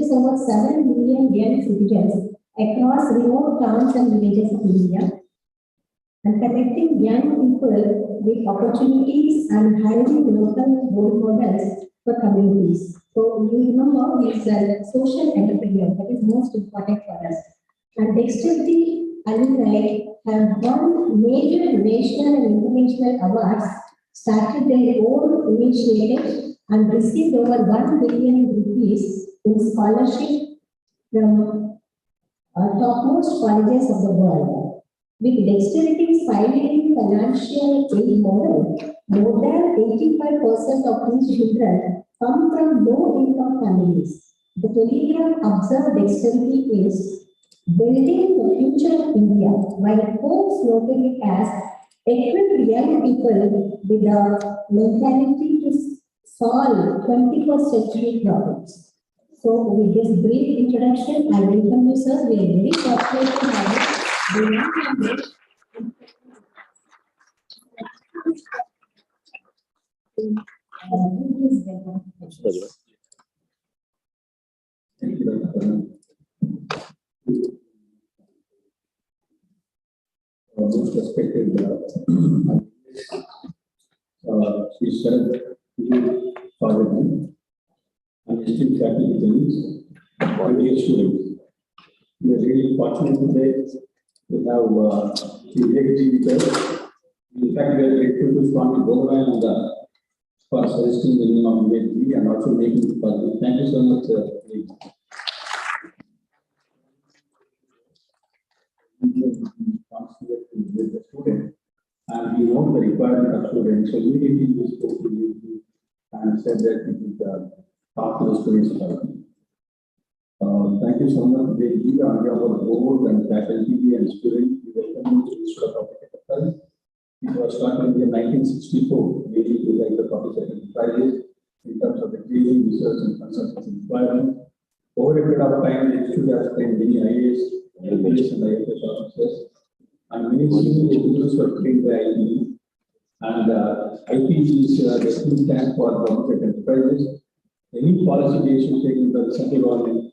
reaches over 7 million young citizens across remote towns and villages of India, and connecting young people with opportunities and hiring local role models for communities. So you remember he is a social entrepreneur, that is most important for us. And Dexterity alumni have won major national and international awards, started their own initiatives, and received over 1 billion rupees in scholarship from topmost colleges of the world. With Dexterity's pioneering financial aid model, more than 85% of these children come from low-income families. The Telegram observed Dexterity is building the future of India, while folks noted it as equip young people with a mentality to solve 21st century problems. So, with this brief introduction, I welcome you, sir. We are very fortunate to have you. Most respected Shri Sharad, Sagar, and esteemed faculty colleagues, my dear students. We are really fortunate today to have Vivek with us. In fact, we are grateful to Swami Govardhan for suggesting the name of Vivek and also making it possible. Thank you so much, Vivek. With the student, and we know the requirement of students, so immediately we spoke to you and said that it is talk to the students about it. Thank you so much. They give on behalf of the board and faculty and students. We welcome you to this sort of enterprise. It was started in the 1964, mainly to like the public enterprises in terms of the training, research, and consultancy requirement. Over a period of time, the institute has trained many IAS, LPS, and IFS officers. And many senior individuals were trained by IPE. And IPE is the think tank for public enterprises. Any policy decision taken by the central government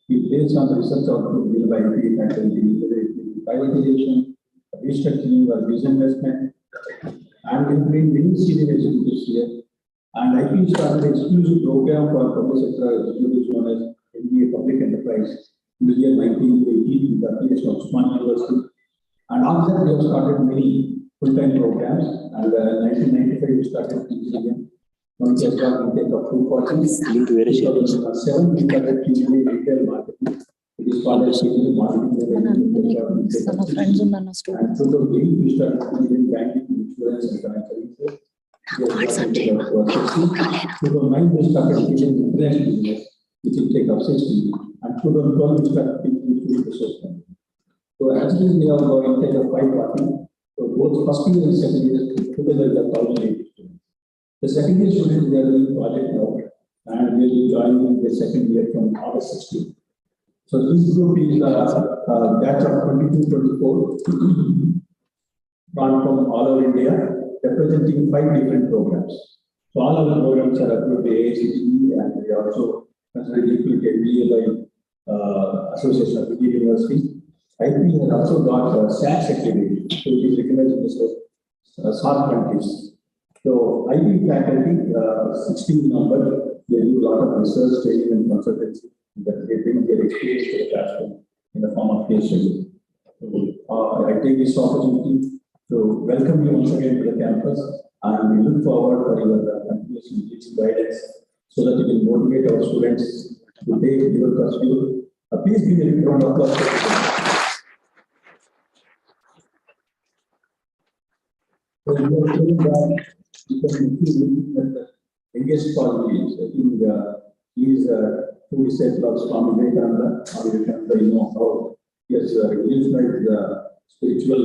is based on the research output given by IPE faculty, whether it is privatization, restructuring, or disinvestment. And we bring many senior executives here. And IPE started an exclusive program for public sector executives known as MBA Public Enterprise in the year 1980 in the affiliation of Usman University. And after that, we have started many full-time programs. And in 1995, we started PGDM. Now we have got intake of 240. 2007, we started PGDM retail marketing. It is called as PGDM marketing. And 2008, we started PGDM banking, insurance, and financial services. 2009, we started PGDM international business, which will take up 60. And 2012, we started PGDM resource company. So actually, we have got intake of 540. So both first year and second year together we have 1,080 students. The second year students they are doing project now, and they will be joining the second year from August 16. So this group is batch of 22-24 from all over India, representing 5 different programs. So all our programs are approved by AICTE, and we also considered equal MBA by Association of Indian Universities. IPE has also got SAT accreditation, which is recognized in the SAT countries. So IPE faculty, 16 number, they do a lot of research, training, and consultancy that they bring their experience to the classroom in the form of case study. So, I take this opportunity to welcome you once again to the campus, and we look forward for your continuous teaching guidance so that you can motivate our students to take your pursuit. Please give a round of applause. So we are saying that you can looking at the youngest qualities. I think he is who is said of Swami Vivekananda, you know how he has revolutionized the spiritual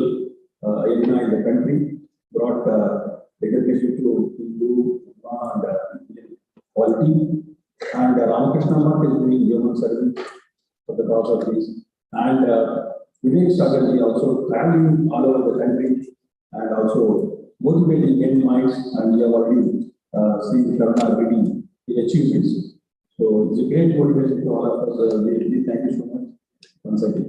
arena in the country, brought recognition to Hindu and quality. And Ramakrishna Math is doing human service for the cause of peace. And Vivek Sagar is also traveling all over the country and also motivating young minds, and we have already seen Sharad reading the achievements. So it's a great motivation to all of us. We thank you so much once again.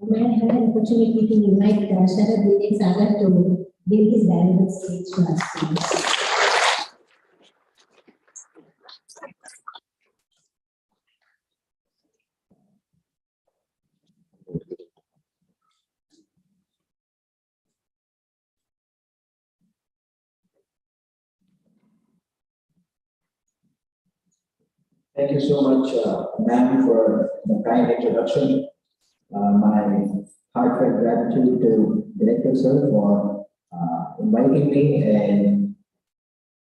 May I have an opportunity to invite Sharad, Vivek, Sagar to give his valuable speech to us, please. Thank you so much, ma'am, for the kind introduction. My heartfelt gratitude to Director Sir for inviting me and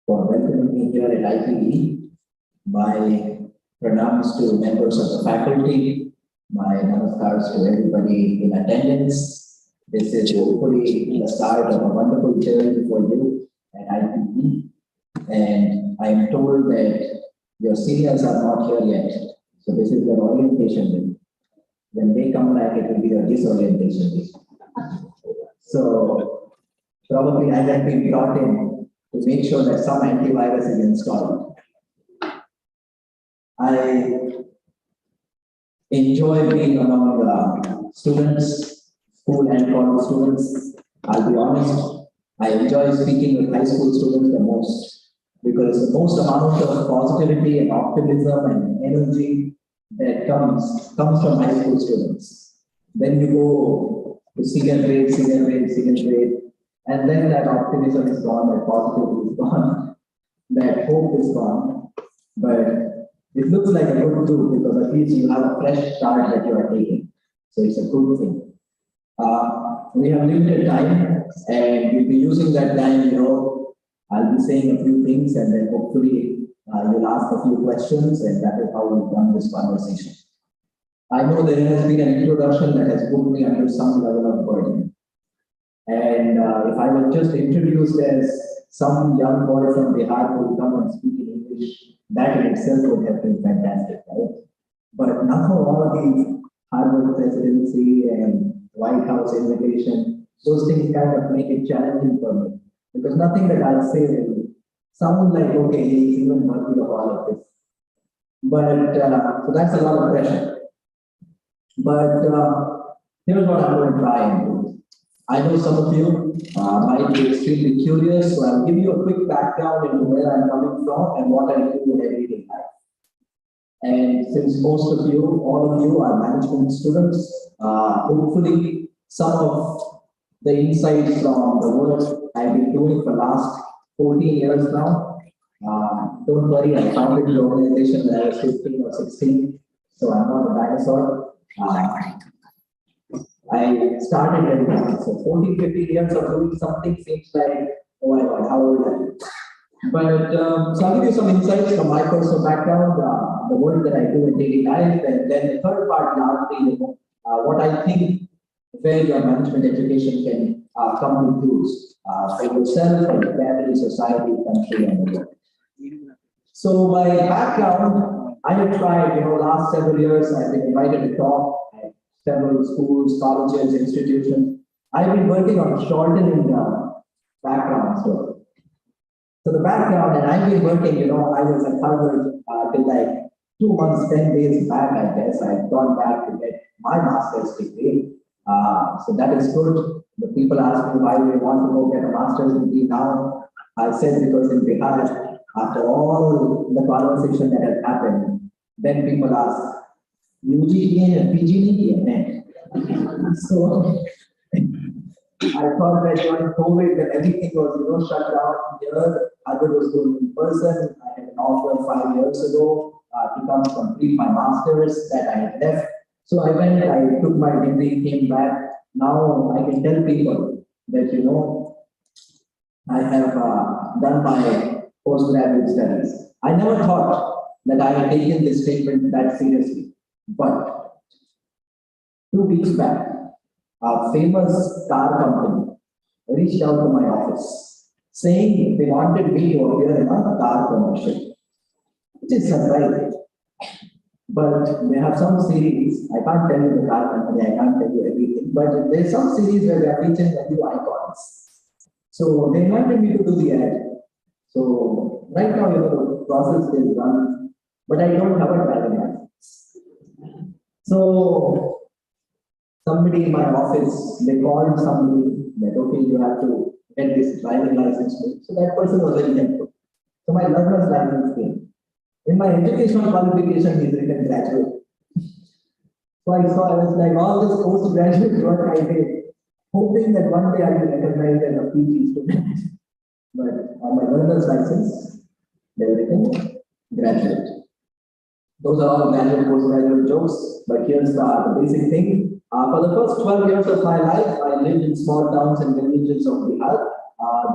for welcoming me here at ITE. My pranams to members of the faculty. My namaskars to everybody in attendance. This is hopefully the start of a wonderful journey for you at ITE. And I am told that your seniors are not here yet. So this is their orientation day. When they come back, it will be a disorientation day. So probably I have been brought in to make sure that some antivirus is installed. I enjoy being among students, school and college students. I'll be honest, I enjoy speaking with high school students the most, because the most amount of positivity and optimism and energy that comes from high school students. Then you go to senior grade, and then that optimism is gone, that positivity is gone, that hope is gone. But it looks like a good tool, because at least you have a fresh start that you are taking. So it's a good thing. We have limited time, and we'll be using that time, I'll be saying a few things, and then hopefully you'll ask a few questions, and that is how we'll run this conversation. I know there has been an introduction that has put me under some level of burden. And if I was just introduced as some young boy from Bihar who will come and speak in English, that in itself would have been fantastic, right? But now all of these Harvard presidency and White House invitation, those things kind of make it challenging for me. Because nothing that I'll say will sound like, okay, he's even worthy of all of this. But, so that's a lot of pressure. But here's what I'm going to try and do. I know some of you might be extremely curious, so I'll give you a quick background into where I'm coming from and what I do in everyday life. And since most of you, all of you are management students, hopefully some of the insights from the work I've been doing for the last 14 years now. Don't worry, I founded the organization when I was 15 or 16, so I'm not a dinosaur. I started very young, so 14, 15 years of doing something seems like, oh my God, how old am I? But so I'll give you some insights from my personal background, the work that I do in daily life, and then the third part, largely, what I think where your management education can come to use for yourself, for your family, society, country, and the world. So my background, I have tried, last several years, I've been invited to talk at several schools, colleges, institutions. I've been working on shortening the background story. So the background, and I've been working, I was at Harvard till like 2 months, 10 days back, I guess. I've gone back to get my master's degree. So that is good. The people ask me why they want to go get a master's degree now. I said because in Bihar, after all the conversation that has happened, then people ask, UG and PGDM. So I thought that during COVID, when everything was shut down here, Harvard was going in person. I had an offer 5 years ago to come complete my master's that I had left. So I went, I took my degree, came back. Now I can tell people that, I have done my postgraduate studies. I never thought that I had taken this statement that seriously. But 2 weeks back, a famous car company reached out to my office saying they wanted me to appear in a car commercial, which is surprising. But they have some series, I can't tell you the car company, I can't tell you everything, but there's some series where they are featuring a few icons. So they invited me to do the ad. So right now, the process is done, but I don't have a driving license. So somebody in my office, they called somebody that, okay, you have to get this driving license. So that person was very helpful. So my learner's license came. In my educational qualification, he's written graduate. So I was like, all this postgraduate work I did, hoping that one day I will recognize as a PG student. But on my learner's license, they were written graduate. Those are all graduate, postgraduate jokes, but here's the basic thing. For the first 12 years of my life, I lived in small towns and villages of Bihar.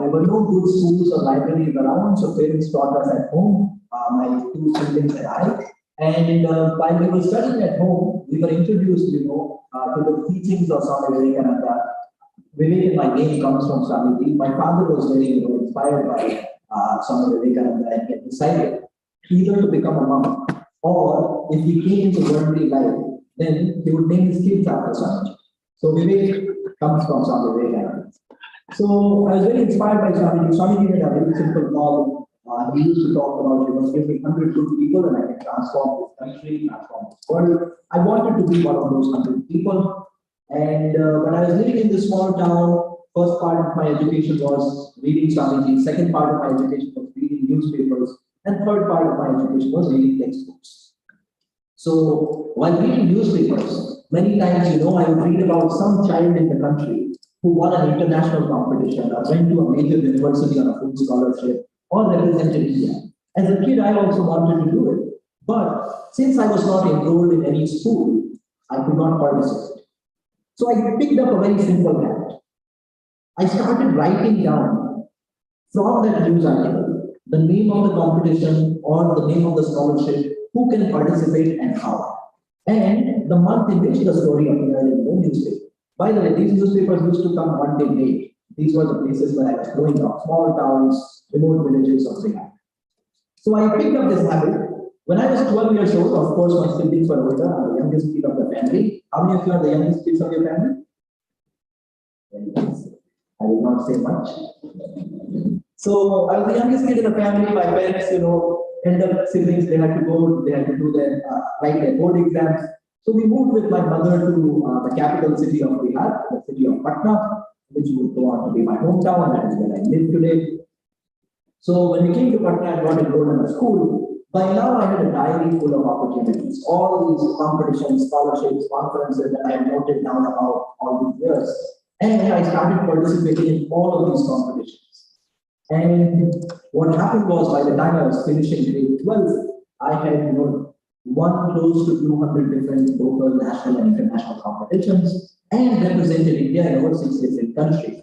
There were no good schools or libraries around, so parents taught us at home. My 2 siblings and I. And while we were studying at home, we were introduced, to the teachings of Swami Vivekananda. Vivek, my name comes from Swamiji. My father was very, inspired by Swami Vivekananda, and he had decided either to become a monk or if he came into worldly life, then he would name his kids after Swamiji. So Vivek comes from Swami Vivekananda. So I was very inspired by Swamiji. Swamiji had a very simple model. He used to talk about, give me 100 good people and I can transform this country, transform this world. I wanted to be one of those 100 people. And when I was living in this small town, first part of my education was reading Swamiji, second part of my education was reading newspapers, and third part of my education was reading textbooks. So while reading newspapers, many times, I would read about some child in the country who won an international competition or went to a major university on a full scholarship or represented India. As a kid, I also wanted to do it. But since I was not enrolled in any school, I could not participate. So I picked up a very simple habit. I started writing down from that news article the name of the competition or the name of the scholarship, who can participate and how, and the month in which the story appeared in the newspaper. By the way, these newspapers used to come one day late. These were the places where I was growing up, small towns, remote villages of Sagar. So I picked up this habit. When I was 12 years old, of course, my siblings were older. I'm the youngest kid of the family. How many of you are the youngest kids of your family? Very nice. I will not say much. So I was the youngest kid in the family. My parents, elder siblings, they had to do their, write their board exams. So we moved with my mother to the capital city of Bihar, the city of Patna, which would go on to be my hometown, and that is where I live today. So when we came to Patna and got enrolled in a school, by now I had a diary full of opportunities, all these competitions, scholarships, conferences that I had noted down about all these years. And I started participating in all of these competitions. And what happened was, by the time I was finishing grade 12, I had won close to 200 different local, national, and international competitions and represented India in over 6 different countries.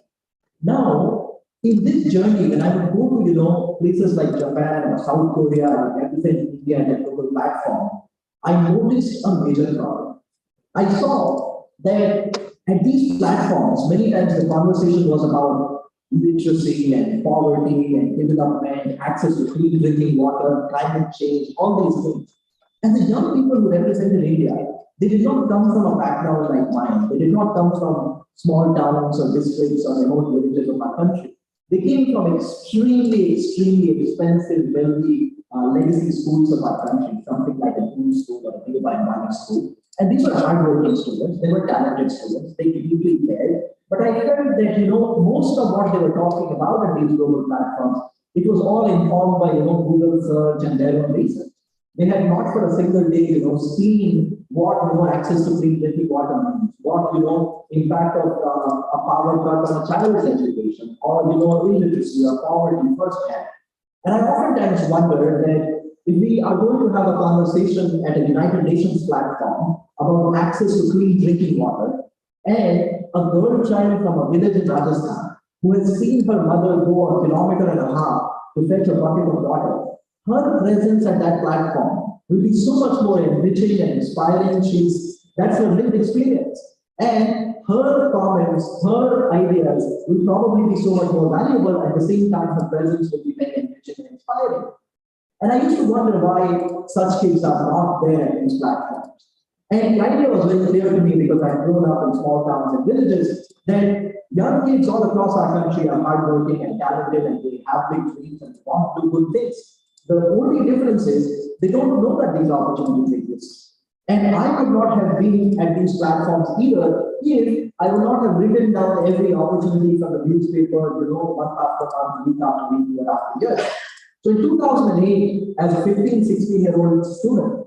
Now, in this journey, when I would go to places like Japan or South Korea and represent India at a global platform, I noticed a major problem. I saw that at these platforms, many times the conversation was about literacy and poverty and development, access to clean drinking water, climate change, all these things. And the young people who represented India, they did not come from a background like mine. They did not come from small towns or districts or remote villages of our country. They came from extremely expensive, wealthy legacy schools of our country, something like a Boone school or a nearby mining school. And these were hardworking students. They were talented students. They deeply cared. But I felt that, most of what they were talking about in these global platforms, it was all informed by, Google search and their own research. They had not for a single day, seen what, access to clean drinking water means, what, impact of a power cut on a child's education, or, illiteracy or poverty firsthand. And I oftentimes wonder that if we are going to have a conversation at a United Nations platform about access to clean drinking water, and a girl child from a village in Rajasthan who has seen her mother go 1.5 kilometers to fetch a bucket of water, her presence at that platform will be so much more enriching and inspiring. That's her lived experience. And her comments, her ideas will probably be so much more valuable. At the same time, her presence will be very enriching and inspiring. And I used to wonder why such kids are not there at these platforms. And the idea was very clear to me because I've grown up in small towns and villages that young kids all across our country are hardworking and talented and they have big dreams and want to do good things. The only difference is they don't know that these opportunities exist. And I would not have been at these platforms either if I would not have written down every opportunity from the newspaper, month after month, week after week, year after year. So in 2008, as a 15, 16-year-old student,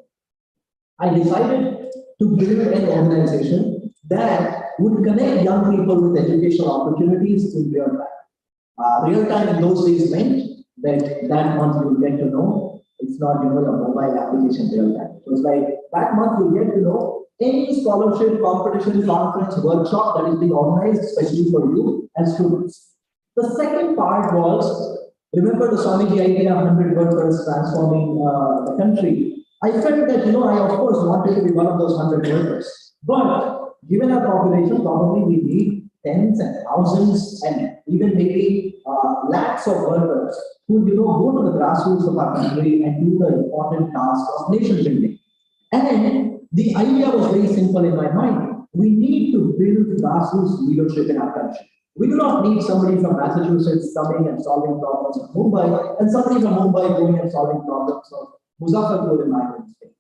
I decided to build an organization that would connect young people with educational opportunities in real time. Real time in those days meant that month you'll get to know, it's not, your mobile application real time. So it's like that month you'll get to know any scholarship, competition, conference, workshop that is being organized, especially for you as students. The second part was, remember the Swamiji idea, 100 workers transforming the country. I felt that, I of course wanted to be one of those 100 workers. But given our population, probably we need tens and thousands and even maybe lakhs of workers who, go to the grassroots of our country and do the important task of nation building. And the idea was very simple in my mind. We need to build grassroots leadership in our country. We do not need somebody from Massachusetts coming and solving problems of Mumbai, and somebody from Mumbai going and solving problems of Muzaffarpur in my own state.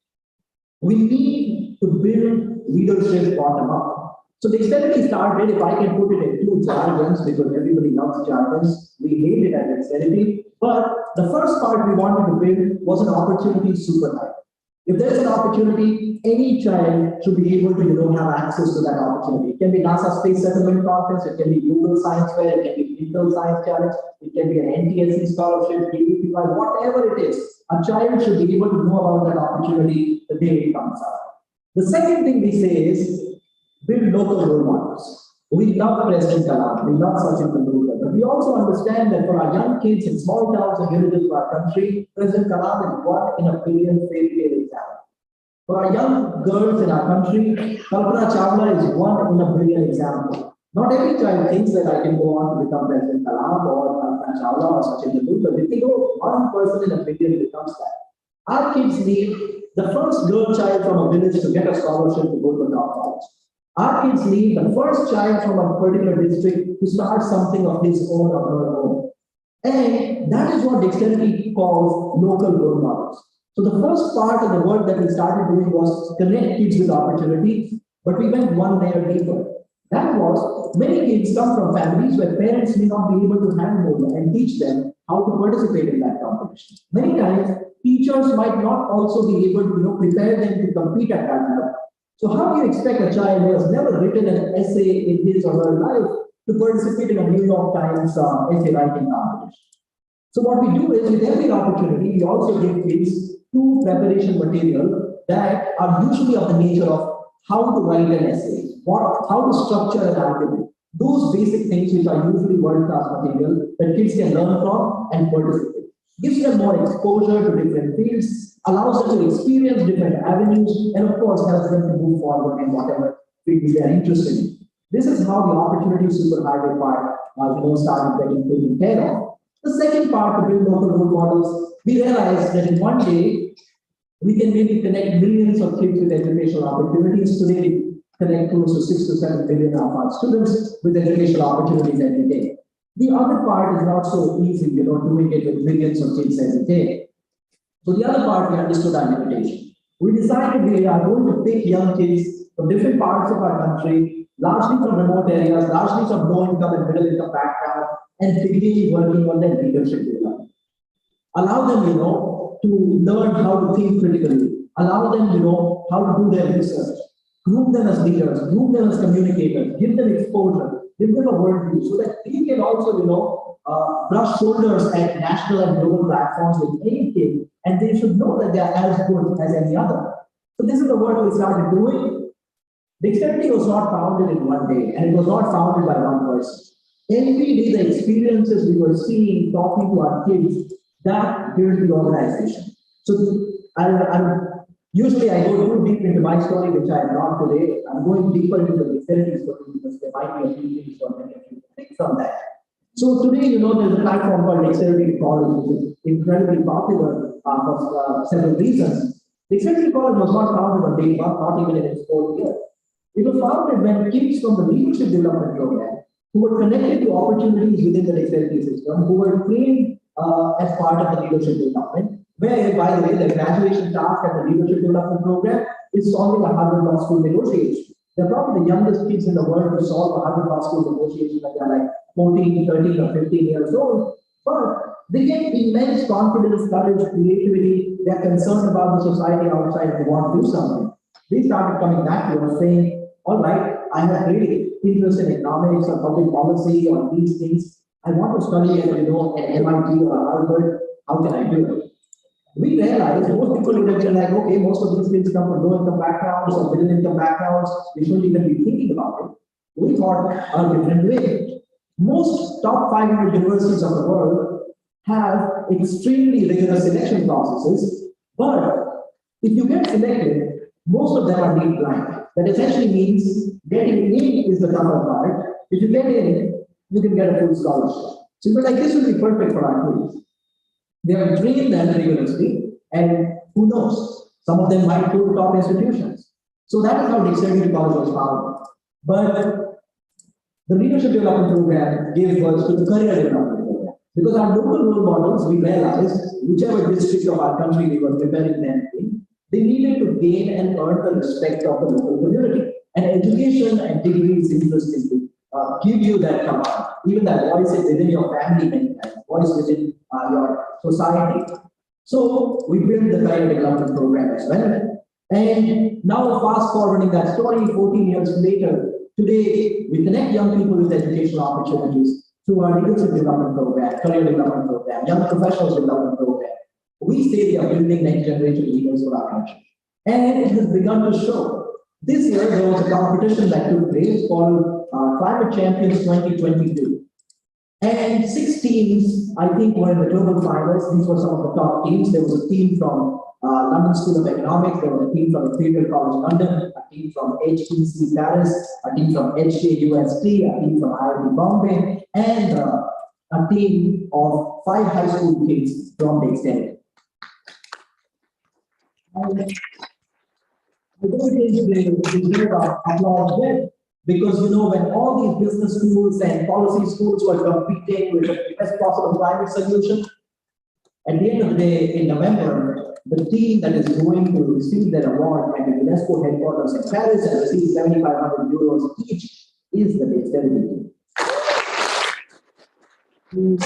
We need to build leadership bottom up. So Dexterity started, if I can put it in two jargons, because everybody loves jargons, we hate it at Dexterity. But the first part we wanted to build was an opportunity superhighway. If there's an opportunity, any child should be able to have access to that opportunity. It can be NASA Space Settlement Conference, it can be Google Science Fair, it can be Intel Science Challenge, it can be an NTSC scholarship, PPP, whatever it is. A child should be able to know about that opportunity the day it comes out. The second thing we say is build local role models. We love President Kalam, we love Sachin Tendulkar, but we also understand that for our young kids in small towns and villages of our country, President Kalam is one in a billion fairy tale example. For our young girls in our country, Kalpana Chawla is one in a billion example. Not every child thinks that I can go on to become President Kalam or Kalpana Chawla or Sachin Tendulkar. They think, one person in a billion becomes that. Our kids need the first girl child from a village to get a scholarship to go to a top college. Our kids need the first child from a particular district to start something of his own or her own. And that is what Dexterity calls local role models. So the first part of the work that we started doing was connect kids with opportunities, but we went one layer deeper. That was, many kids come from families where parents may not be able to handle and teach them how to participate in that competition. Many times, teachers might not also be able to prepare them to compete at that level. So how do you expect a child who has never written an essay in his or her life to participate in a New York Times essay writing competition? So what we do is, with every opportunity, we also give kids two preparation material that are usually of the nature of how to write an essay, how to structure an argument. Those basic things which are usually world-class material that kids can learn from and participate. Gives them more exposure to different fields, allows them to experience different avenues, and of course helps them to move forward in whatever field they are interested in. This is how the opportunity superhighway part started getting taken care of. The second part, to build local role models, we realized that in one day, we can maybe connect millions of kids with educational opportunities. Today, we connect close to 6 to 7 billion of our students with educational opportunities every day. The other part is not so easy, doing it with millions of kids every day. So the other part, we understood our limitation. We decided we are going to pick young kids from different parts of our country, largely from remote areas, largely from low income and middle income background, and begin working on their leadership development. Allow them, to learn how to think critically. Allow them, how to do their research. Group them as leaders, group them as communicators, give them exposure, give them a worldview so that they can also, brush shoulders at national and global platforms with any kid, and they should know that they are as good as any other. So this is the work we started doing. Dexterity was not founded in one day, and it was not founded by one person. Every day, the experiences we were seeing, talking to our kids, that builds the organization. So usually I go too deep into my story, which I am not today. I'm going deeper into the dexterity story because there might be a few things for many of you to pick from that. So today, there's a platform called Dexterity College, which is incredibly popular for several reasons. Dexterity College was not founded on day one, not even in its fourth year. It was founded when kids from the leadership development program who were connected to opportunities within the dexterity system, who were trained as part of the leadership development, where, by the way, the graduation task at the leadership development program is solving a Harvard Law School negotiation. They're probably the youngest kids in the world to solve a Harvard Law School negotiation when they're like 14, 13, or 15 years old. But they get immense confidence, courage, creativity. They're concerned about the society outside and they want to do something. They started coming back to us saying, all right, I have really interest in economics or public policy or these things. I want to study at, at MIT or Harvard. How can I do it? We realized most people would have been like, okay, most of these kids come from low income backgrounds or middle income backgrounds. They shouldn't even be thinking about it. We thought a different way. Most top 500 universities of the world have extremely rigorous selection processes, but if you get selected, most of them are lead blind. That essentially means getting in is the tougher part. If you get in, you can get a full scholarship. So you're like, this will be perfect for our kids. They are trained that rigorously, and who knows, some of them might go to top institutions. So that is how Dexterity College was founded. But the leadership development program gave birth to the career development program. Because our local role models, we realized, whichever district of our country we were preparing them in, they needed to gain and earn the respect of the local community. And education and degrees, interestingly, give you that command. Even that voice is within your family and voice within your society. So we built the career development program as well. And now fast forwarding that story, 14 years later, today we connect young people with educational opportunities through our leadership development program, career development program, young professionals development program. We say we are building next generation leaders for our country. And it has begun to show. This year there was a competition that took place called Climate Champions 2022. And 6 teams, I think, were in the global finals. These were some of the top teams. There was a team from London School of Economics, there was a team from Imperial College London, a team from HEC Paris, a team from HKUST, a team from IIT Bombay, and a team of 5 high school kids from Dexterity. I don't think they deserve applause yet, because when all these business schools and policy schools were competing with the best possible climate solution, at the end of the day, in November, the team that is going to receive their award at the UNESCO headquarters in Paris and receive 7,500 euros each is the Dexterity team.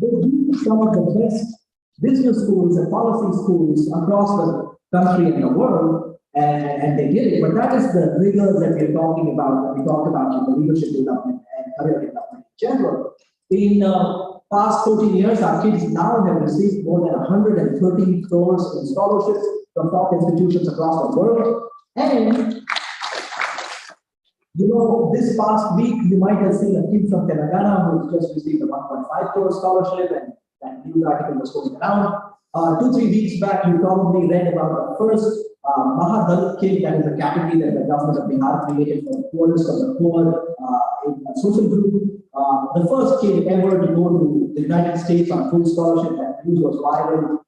They beat some of the best business schools and policy schools across the country and the world, and they did it. But that is the rigor that we're talking about when we talk about the leadership development and career development in general. In past 14 years, our kids now have received more than 113 crores in scholarships from top institutions across the world. And this past week, you might have seen a kid from Telangana who just received a 1.5 crore scholarship, and that news article was going around. 2-3 weeks back, you probably read about the first Mahadalit kid, that is a category that the government of Bihar created for the poorest of the poor in a social group. The first kid ever to go to the United States on full scholarship, that news was viral.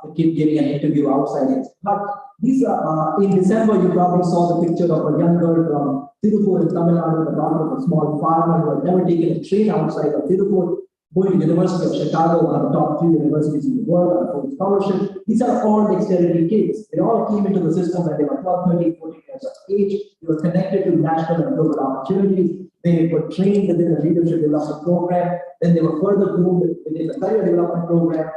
The kid giving an interview outside. But these are, in December, you probably saw the picture of a young girl from Tirupur in Tamil Nadu, the daughter of a small farmer who had never taken a train outside of Tirupur, going to the University of Chicago, one of the top 3 universities in the world on full scholarship. These are all Dexterity kids. They all came into the system when they were 12, 13, 14 years of age. They were connected to national and global opportunities. They were trained within the leadership development program. Then they were further groomed within the career development program.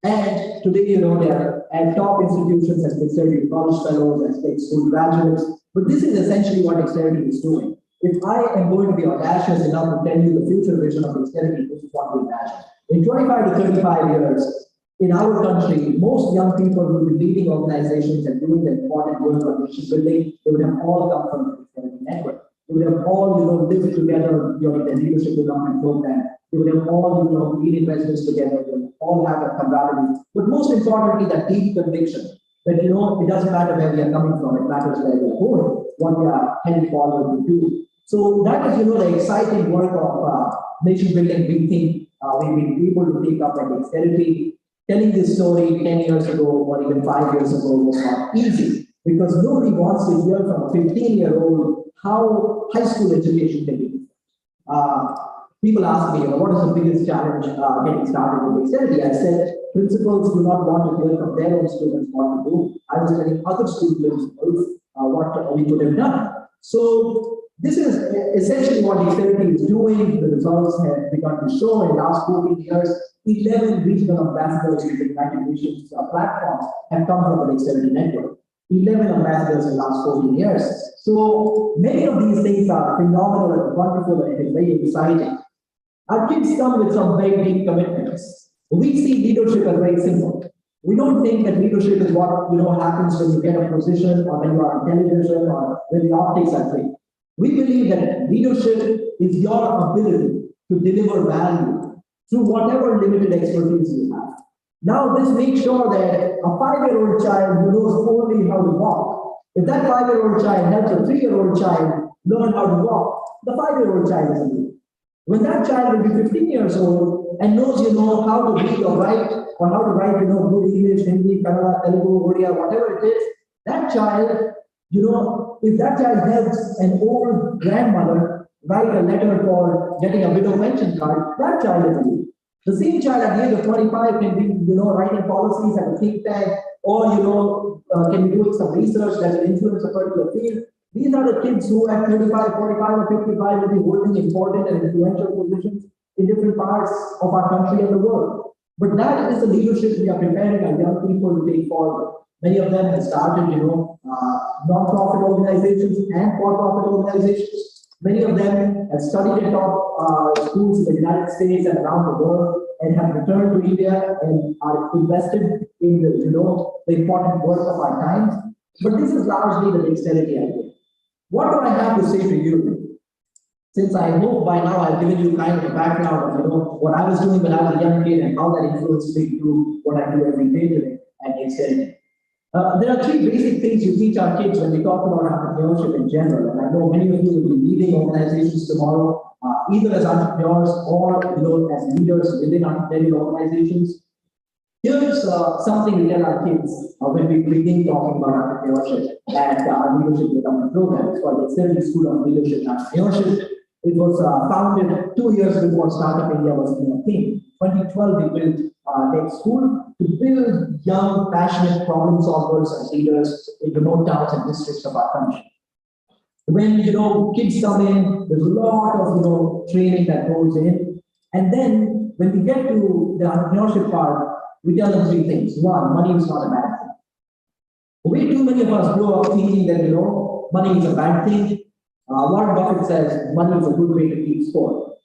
And today, they are at top institutions as Dexterity College Fellows, as Tech School graduates. But this is essentially what Dexterity is doing. If I am going to be audacious enough to tell you the future vision of Dexterity, this is what we imagine. In 25 to 35 years, in our country, most young people will be leading organizations and doing the important work of nation building. They would have all come from the Dexterity network. They would have all, lived together during the leadership development program. They would have all, been in residence together, they would all have a camaraderie. But most importantly, that deep conviction that, it doesn't matter where we are coming from, it matters where we are going, what we are heading forward to do. So that is, the exciting work of nation building we think we've been able to take up at Dexterity. Telling this story 10 years ago or even 5 years ago was not easy because nobody wants to hear from a 15-year-old how high school education can be. People ask me, what is the biggest challenge getting started with Dexterity? I said, principals do not want to hear from their own students what to do. I was telling other school principals what we could have done. So this is essentially what Dexterity is doing. The results have begun to show in the last 14 years. 11 regional ambassadors with the United Nations platforms have come from the Dexterity network. 11 ambassadors in the last 14 years. So many of these things are phenomenal and wonderful and it is very exciting. Our kids come with some very deep commitments. We see leadership as very simple. We don't think that leadership is what happens when you get a position or when you are on television or when the optics are great. We believe that leadership is your ability to deliver value through whatever limited expertise you have. Now, this makes sure that a 5-year-old child who knows only how to walk, if that 5-year-old child helps a 3-year-old child learn how to walk, the 5-year-old child is a leader. When that child will be 15 years old and knows, how to read or write, or how to write, good English, Hindi, Kannada, Telugu, Odia, whatever it is, that child, if that child helps an old grandmother write a letter for getting a widow pension card, that child is a leader. The same child at the age of 25 can be, writing policies at a think tank, or, can be doing some research that will influence a particular field. These are the kids who at 35, 45, or 55 will be holding important and influential positions in different parts of our country and the world. But that is the leadership we are preparing our young people to take forward. Many of them have started, non-profit organizations and for-profit organizations. Many of them have studied at top schools in the United States and around the world and have returned to India and are invested in the important work of our times. But this is largely the Dexterity idea. What do I have to say to you? Since I hope by now I've given you kind of a background of what I was doing when I was a young kid and how that influenced me to do what I do every day today at Dexterity. There are 3 basic things you teach our kids when we talk about entrepreneurship in general. And I know many of you will be leading organizations tomorrow, either as entrepreneurs or as leaders within entrepreneurial organizations. Here's something we tell our kids when we begin talking about entrepreneurship at our Leadership Development Program. It's called the Dexterity School of Leadership and Entrepreneurship. It was founded 2 years before Startup India was even a thing. 2012, we built Dex School to build young, passionate problem solvers and leaders in remote towns and districts of our country. When kids come in, there's a lot of training that goes in, and then when we get to the entrepreneurship part, we tell them 3 things. 1, money is not a bad thing. Way too many of us grow up thinking that money is a bad thing. Warren Buffett says money is a good way to keep score.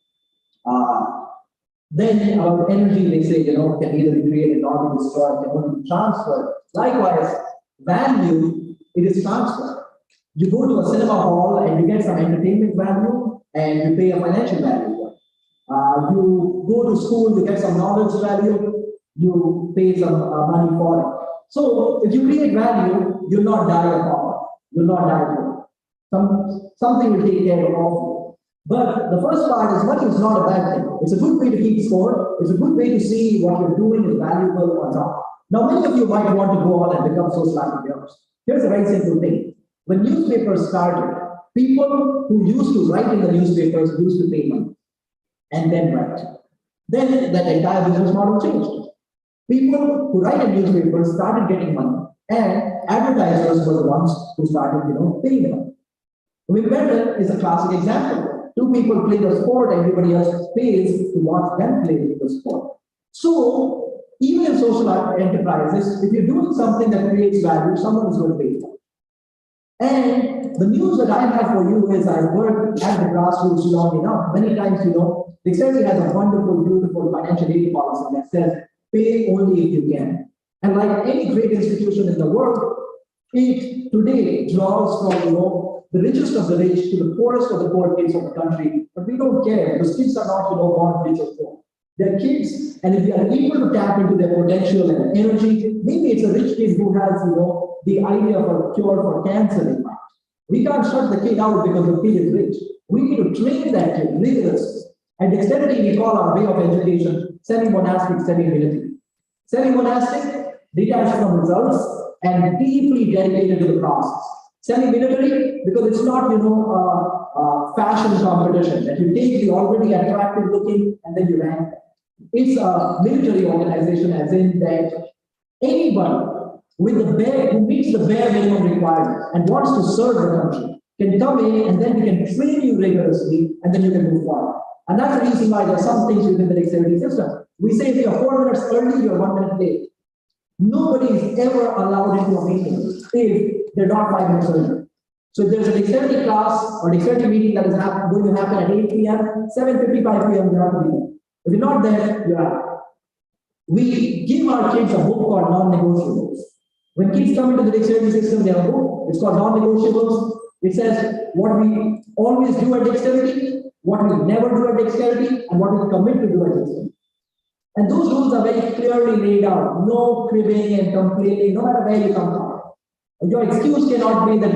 Then about energy, they say, can either be created or be destroyed, can only be transferred. Likewise, value, it is transferred. You go to a cinema hall and you get some entertainment value and you pay a financial value. You go to school, you get some knowledge value, you pay some money for it. So if you create value, you'll not die of poverty. You'll not die poor. Something will take care of you. But the first part is money is not a bad thing. It's a good way to keep score. It's a good way to see what you're doing is valuable or not. Now, many of you might want to go on and become social entrepreneurs. Here's a very simple thing. When newspapers started, people who used to write in the newspapers used to pay money and then write. Then that entire business model changed. People who write in newspapers started getting money, and advertisers were the ones who started, paying money. Wimbledon is a classic example. 2 people play the sport, everybody else pays to watch them play the sport. So, even in social enterprises, if you're doing something that creates value, someone is going to pay for it. And the news that I have for you is I've worked at the grassroots long enough. Many times, Dexterity has a wonderful, beautiful financial aid policy that says, pay only if you can. And like any great institution in the world, it today draws from, the richest of the rich to the poorest of the poor kids of the country but we don't care because kids are not, born rich or poor. They're kids, and if we are able to tap into their potential and energy, maybe it's a rich kid who has, the idea of a cure for cancer in mind. We can't shut the kid out because the kid is rich. We need to train that kid rigorously. And Dexterity, we call our way of education semi-monastic, semi-military. Semi-monastic, detached from results and deeply dedicated to the process. Semi-military, because it's not, fashion competition that you take the already attractive looking and then you rank them. It's a military organization, as in that anyone with who meets the bare minimum requirements and wants to serve the country can come in, and then we can train you rigorously, and then you can move forward. And that's the reason why there are some things within the Dexterity system. We say if you're 4 minutes early, you're 1 minute late. Nobody is ever allowed into a meeting if they're not 5 minutes early. So if there's a Dexterity class or Dexterity meeting that is going to happen at 8 p.m., 7:55 p.m. you have to be there. If you're not there, you're out. We give our kids a book called non-negotiables. When kids come into the Dexterity system, they have a book. It's called non-negotiables. It says what we always do at Dexterity, what we never do at Dexterity, and what we commit to do at Dexterity. And those rules are very clearly laid out. No cribbing and complaining, no matter where you come from. Your excuse cannot be that,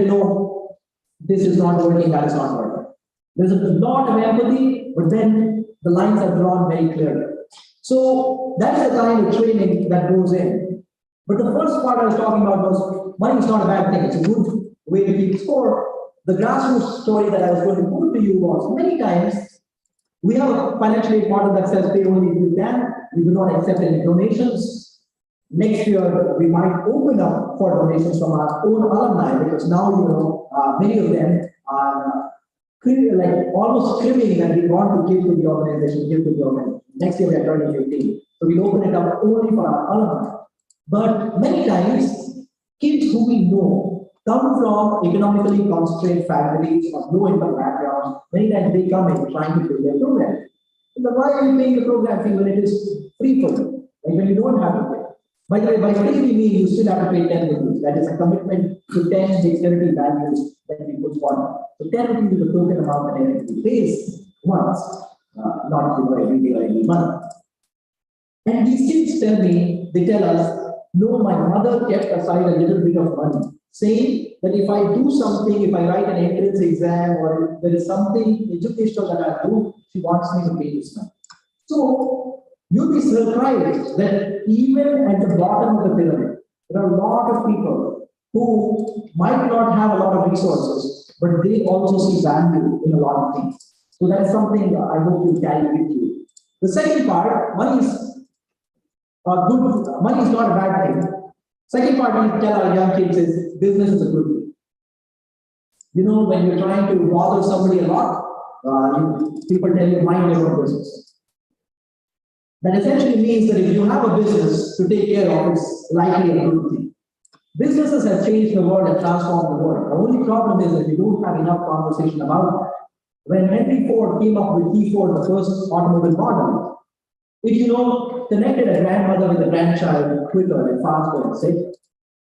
this is not working, that is not working. There's a lot of empathy, but then the lines are drawn very clearly. So that's the kind of training that goes in. But the first part I was talking about was money is not a bad thing. It's a good way to keep score. The grassroots story that I was going to put to you was many times we have a financial aid model that says pay only if you can. We do not accept any donations. Next year, we might open up for donations from our own alumni because now, many of them are almost cribbing that we want to give to the organization, Next year, we are turning 15. So we open it up only for our alumni. But many times, kids who we know come from economically constrained families or low income backgrounds. Many times they come in trying to pay their program. So why are you paying the program fee when it is free for you? Like when you don't have to pay. By the way, by free we mean you still have to pay 10 rupees. That is a commitment to 10 Dexterity values that we put forward. So 10 rupees is a token amount that everybody pays once, not every day or every month. And these kids they tell us, no, my mother kept aside a little bit of money, saying that if I do something, if I write an entrance exam, or if there is something educational that I do, she wants me to pay this money. So you'll be surprised that even at the bottom of the pyramid, there are a lot of people who might not have a lot of resources, but they also see value in a lot of things. So that's something I hope you carry with you. The second part, money is not a bad thing. Second part we tell our young kids is business is a good thing. When you're trying to bother somebody a lot, people tell you mind your own business. That essentially means that if you have a business to take care of, it's likely a good thing. Businesses have changed the world and transformed the world. The only problem is that we don't have enough conversation about that. When Henry Ford came up with T4, the first automobile model, it connected a grandmother with a grandchild quicker and faster and safer.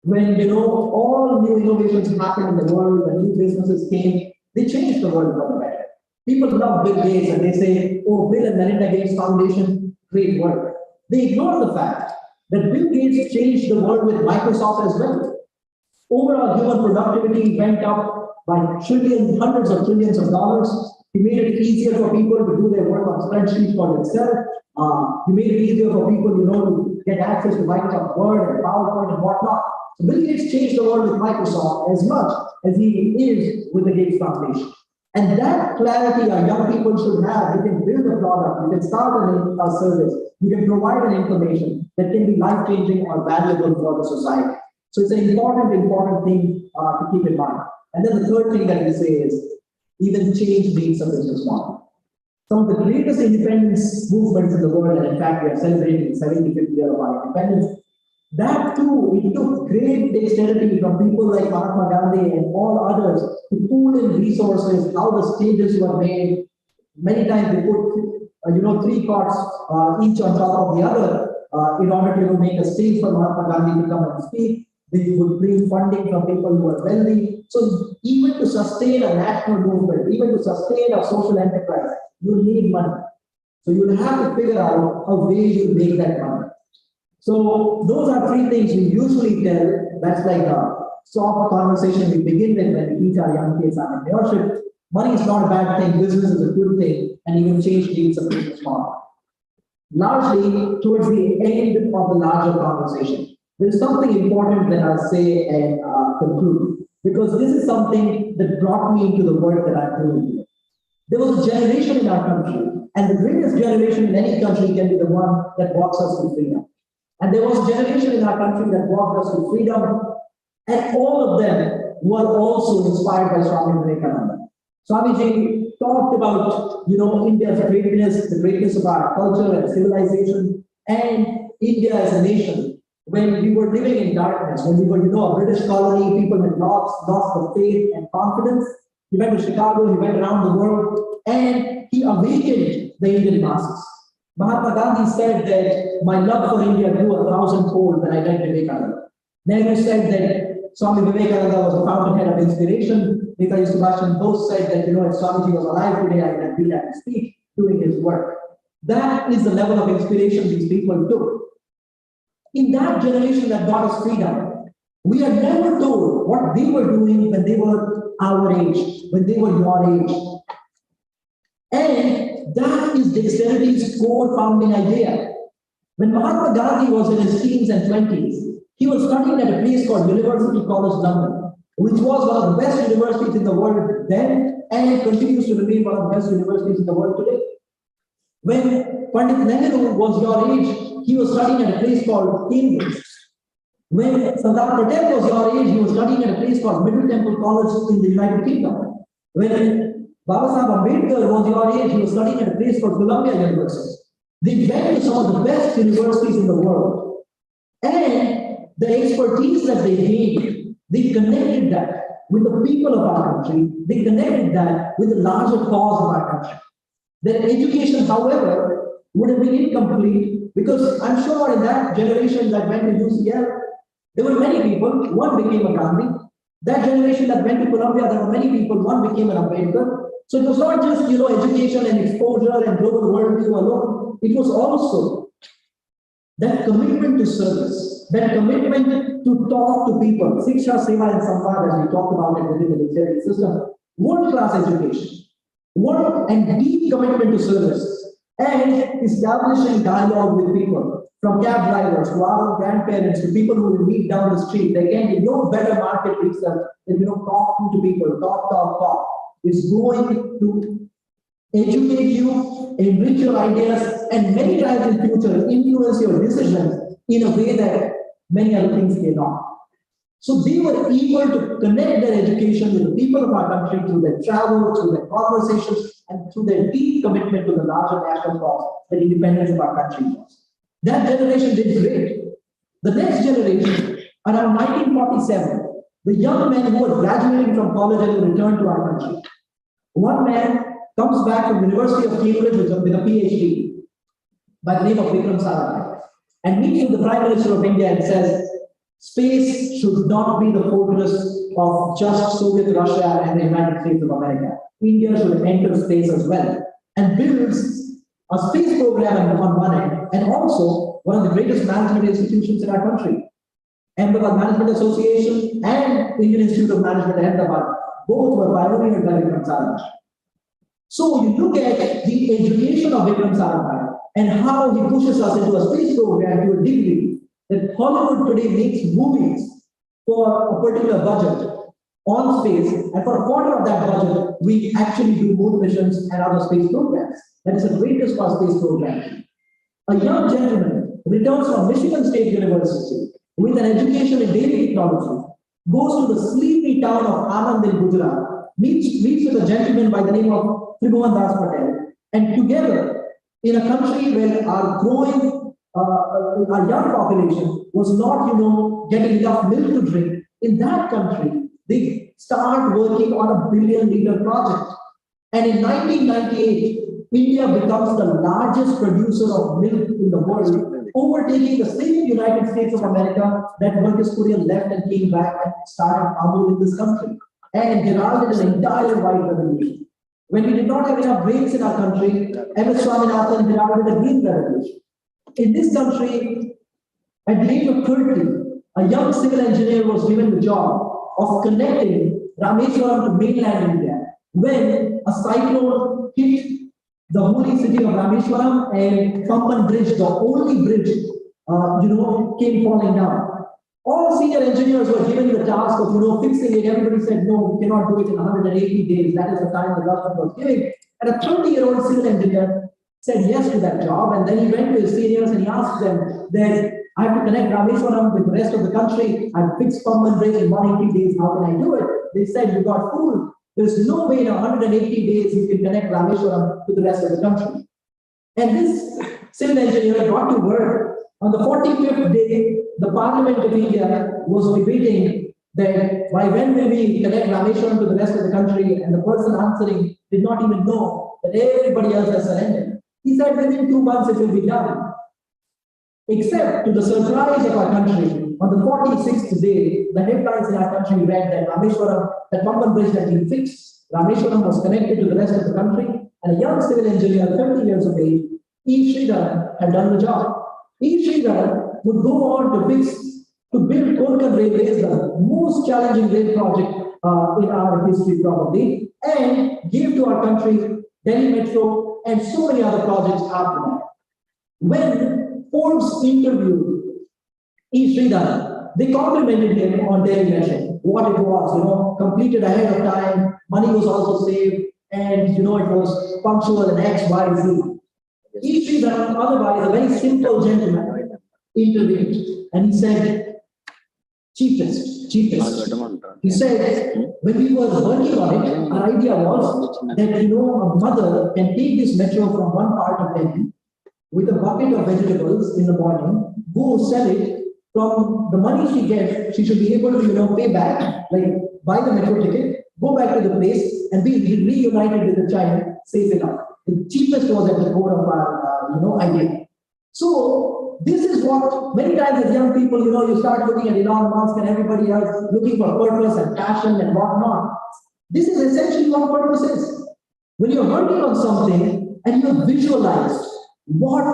When all new innovations happened in the world, when new businesses came, they changed the world for the better. People love Bill Gates and they say, oh, Bill and Melinda Gates Foundation, great work. They ignore the fact that Bill Gates changed the world with Microsoft as well. Overall human productivity went up by trillions, hundreds of trillions of dollars. He made it easier for people to do their work on spreadsheets for themselves. He made it easier for people, to get access to Microsoft Word and PowerPoint and whatnot. So Bill Gates changed the world with Microsoft as much as he is with the Gates Foundation. And that clarity our young people should have. You can build a product, you can start a service, you can provide an information that can be life-changing or valuable for the society. So it's an important thing to keep in mind. And then the third thing that we say is, even change needs a business model. Some of the greatest independence movements in the world, and in fact, we are celebrating the 75th year of our independence. That too, it took great dexterity from people like Mahatma Gandhi and all others to pool in resources, how the stages were made. Many times they put, 3 cots each on top of the other in order to make a stage for Mahatma Gandhi to come and speak. They would bring funding from people who are wealthy. So even to sustain a national movement, even to sustain a social enterprise, you need money. So you'll have to figure out a way you make that money. So those are three things we usually tell. That's like a soft conversation we begin with when we teach our young kids entrepreneurship. Money is not a bad thing, business is a good thing, and even change needs a business model. Largely, towards the end of the larger conversation, there is something important that I'll say and conclude, because this is something that brought me into the work that I'm doing today. There was a generation in our country, and the greatest generation in any country can be the one that walks us to freedom. And there was a generation in our country that walked us to freedom, and all of them were also inspired by Swami Vivekananda. Swamiji talked about, India's greatness, the greatness of our culture and civilization, and India as a nation. When we were living in darkness, when we were, a British colony, people had lost the faith and confidence. He went to Chicago, he went around the world, and he awakened the Indian masses. Mahatma Gandhi said that my love for India grew 1,000-fold when I met Vivekananda. Nehru said that Swami Vivekananda was the fountainhead of inspiration. Netaji Subhash Chandra Bose said that, if Swamiji was alive today, I would have been at his feet doing his work. That is the level of inspiration these people took. In that generation that got us freedom, we are never told what they were doing when they were our age, when they were your age. And that is Dexterity's core founding idea. When Mahatma Gandhi was in his teens and 20s, he was studying at a place called University College London, which was one of the best universities in the world then, and it continues to remain one of the best universities in the world today. When Pandit Nehru was your age, he was studying at a place called Cambridge. When Sardar Patel was your age, he was studying at a place called Middle Temple College in the United Kingdom. When Babasaheb Ambedkar was your age, he was studying at a place called Columbia University. They went to some of the best universities in the world. And the expertise that they gained, they connected that with the people of our country. They connected that with the larger cause of our country. Their education, however, would have been incomplete, because I'm sure in that generation that went to UCL, there were many people. One became a Gandhi. That generation that went to Columbia, there were many people. One became an Ambedkar. So it was not just education and exposure and global worldview alone. It was also that commitment to service, that commitment to talk to people. Siksha, Seva, and Samvad, as we talked about it within the dictionary system, world-class education, work and deep commitment to service, and establishing dialogue with people, from cab drivers to our own grandparents to people who will meet down the street. There can be no better market research than talking to people, talk. It's going to educate you, enrich your ideas, and many times in future influence your decisions in a way that many other things cannot. So they were able to connect their education with the people of our country through their travel, through their conversations, and through their deep commitment to the larger national cause, the independence of our country was. That generation did great. The next generation, around 1947, the young men who were graduating from college and returned to our country. One man comes back from the University of Cambridge with a PhD by the name of Vikram Sarabhai, and meets with the Prime Minister of India and says, space should not be the fortress of just Soviet Russia and the United States of America. India should enter space as well, and builds a space program on one end, and also one of the greatest management institutions in our country. Ahmedabad Management Association and Indian Institute of Management, Ahmedabad, both were pioneered by Vikram Sarabhai. So you look at the education of Vikram Sarabhai and how he pushes us into a space program to a degree that Hollywood today makes movies for a particular budget on space, and for a quarter of that budget, we actually do moon missions and other space programs. That is the greatest for space program. A young gentleman returns from Michigan State University with an education in dairy technology, goes to the sleepy town of Anand in Gujarat, meets with a gentleman by the name of Tribhuvan Das Patel, and together, in a country where our young population was not, getting enough milk to drink, in that country, they start working on a billion-liter project. And in 1998, India becomes the largest producer of milk in the world, overtaking the same United States of America that Marcus Kurian left and came back and started Amul in this country, and heralded an entire white revolution. When we did not have enough brains in our country, MS Swaminathan heralded a green revolution. In this country, at the age of 30, a young civil engineer was given the job of connecting Rameswaram to mainland India when a cyclone hit the holy city of Rameswaram and Pamban Bridge, the only bridge, came falling down. All senior engineers were given the task of, fixing it. Everybody said, no, we cannot do it in 180 days. That is the time the government was giving. And a 30-year-old civil engineer said yes to that job. And then he went to his seniors and he asked them that I have to connect Rameswaram with the rest of the country. I've fixed Pamban Bridge in 180 days. How can I do it? They said, you got fooled. There's no way in 180 days you can connect Rameswaram to the rest of the country. And this civil engineer got to work. On the 45th day, the Parliament of India was debating that by when will we connect Rameswaram to the rest of the country, and the person answering did not even know that everybody else has surrendered. He said within 2 months it will be done. Except to the surprise of our country, on the 46th day, the headlines in our country read that Rameswaram, that Pamban Bridge had been fixed. Rameswaram was connected to the rest of the country, and a young civil engineer, 30 years of age, Shri, had done the job. Shri would go on to build Konkan Railways, the most challenging rail project in our history probably, and gave to our country Delhi Metro and so many other projects after that. When Forbes interviewed Shri, they complimented him on Delhi Metro, what it was, completed ahead of time, money was also saved, and it was punctual and X, Y, Z. Shri, otherwise a very simple gentleman, intervened and he said, cheapest. He said, when we were working on it, our idea was that, a mother can take this metro from one part of Delhi with a bucket of vegetables in the morning, go sell it. From the money she gets, she should be able to, pay back, like buy the metro ticket, go back to the place and be reunited with the child safe enough. The cheapest was at the core of our, idea. So this is what many times as young people, you start looking at Elon Musk and everybody else looking for purpose and passion and whatnot. This is essentially what purpose is. When you're working on something and you have visualized what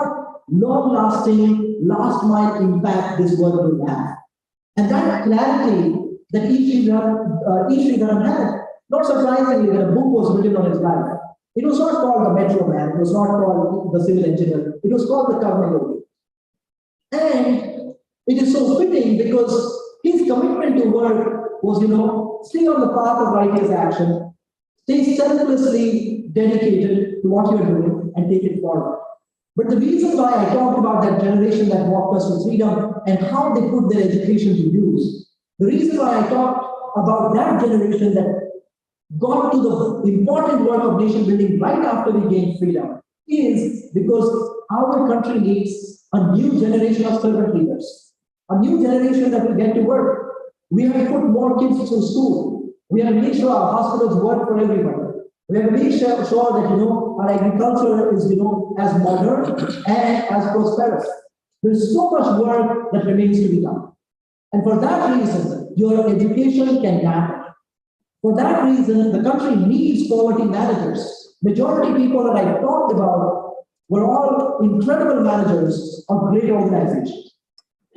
long-lasting, last-mile impact this world will have. And that clarity that Shri had, not surprisingly, when a book was written on his life, it was not called the Metro Man, it was not called the Civil Engineer, it was called the Karma Yogi. And it is so fitting because his commitment to work was, stay on the path of righteous action, stay selflessly dedicated to what you're doing and take it forward. But the reason why I talked about that generation that walked us to freedom and how they put their education to use, the reason why I talked about that generation that got to the important work of nation building right after we gained freedom is because our country needs a new generation of servant leaders, a new generation that will get to work. We have to put more kids through school. We have to make sure our hospitals work for everybody. We have to make sure that, our agriculture is, as modern and as prosperous. There's so much work that remains to be done. And for that reason, your education can matter. For that reason, the country needs poverty managers. Majority people that I talked about were all incredible managers of great organizations.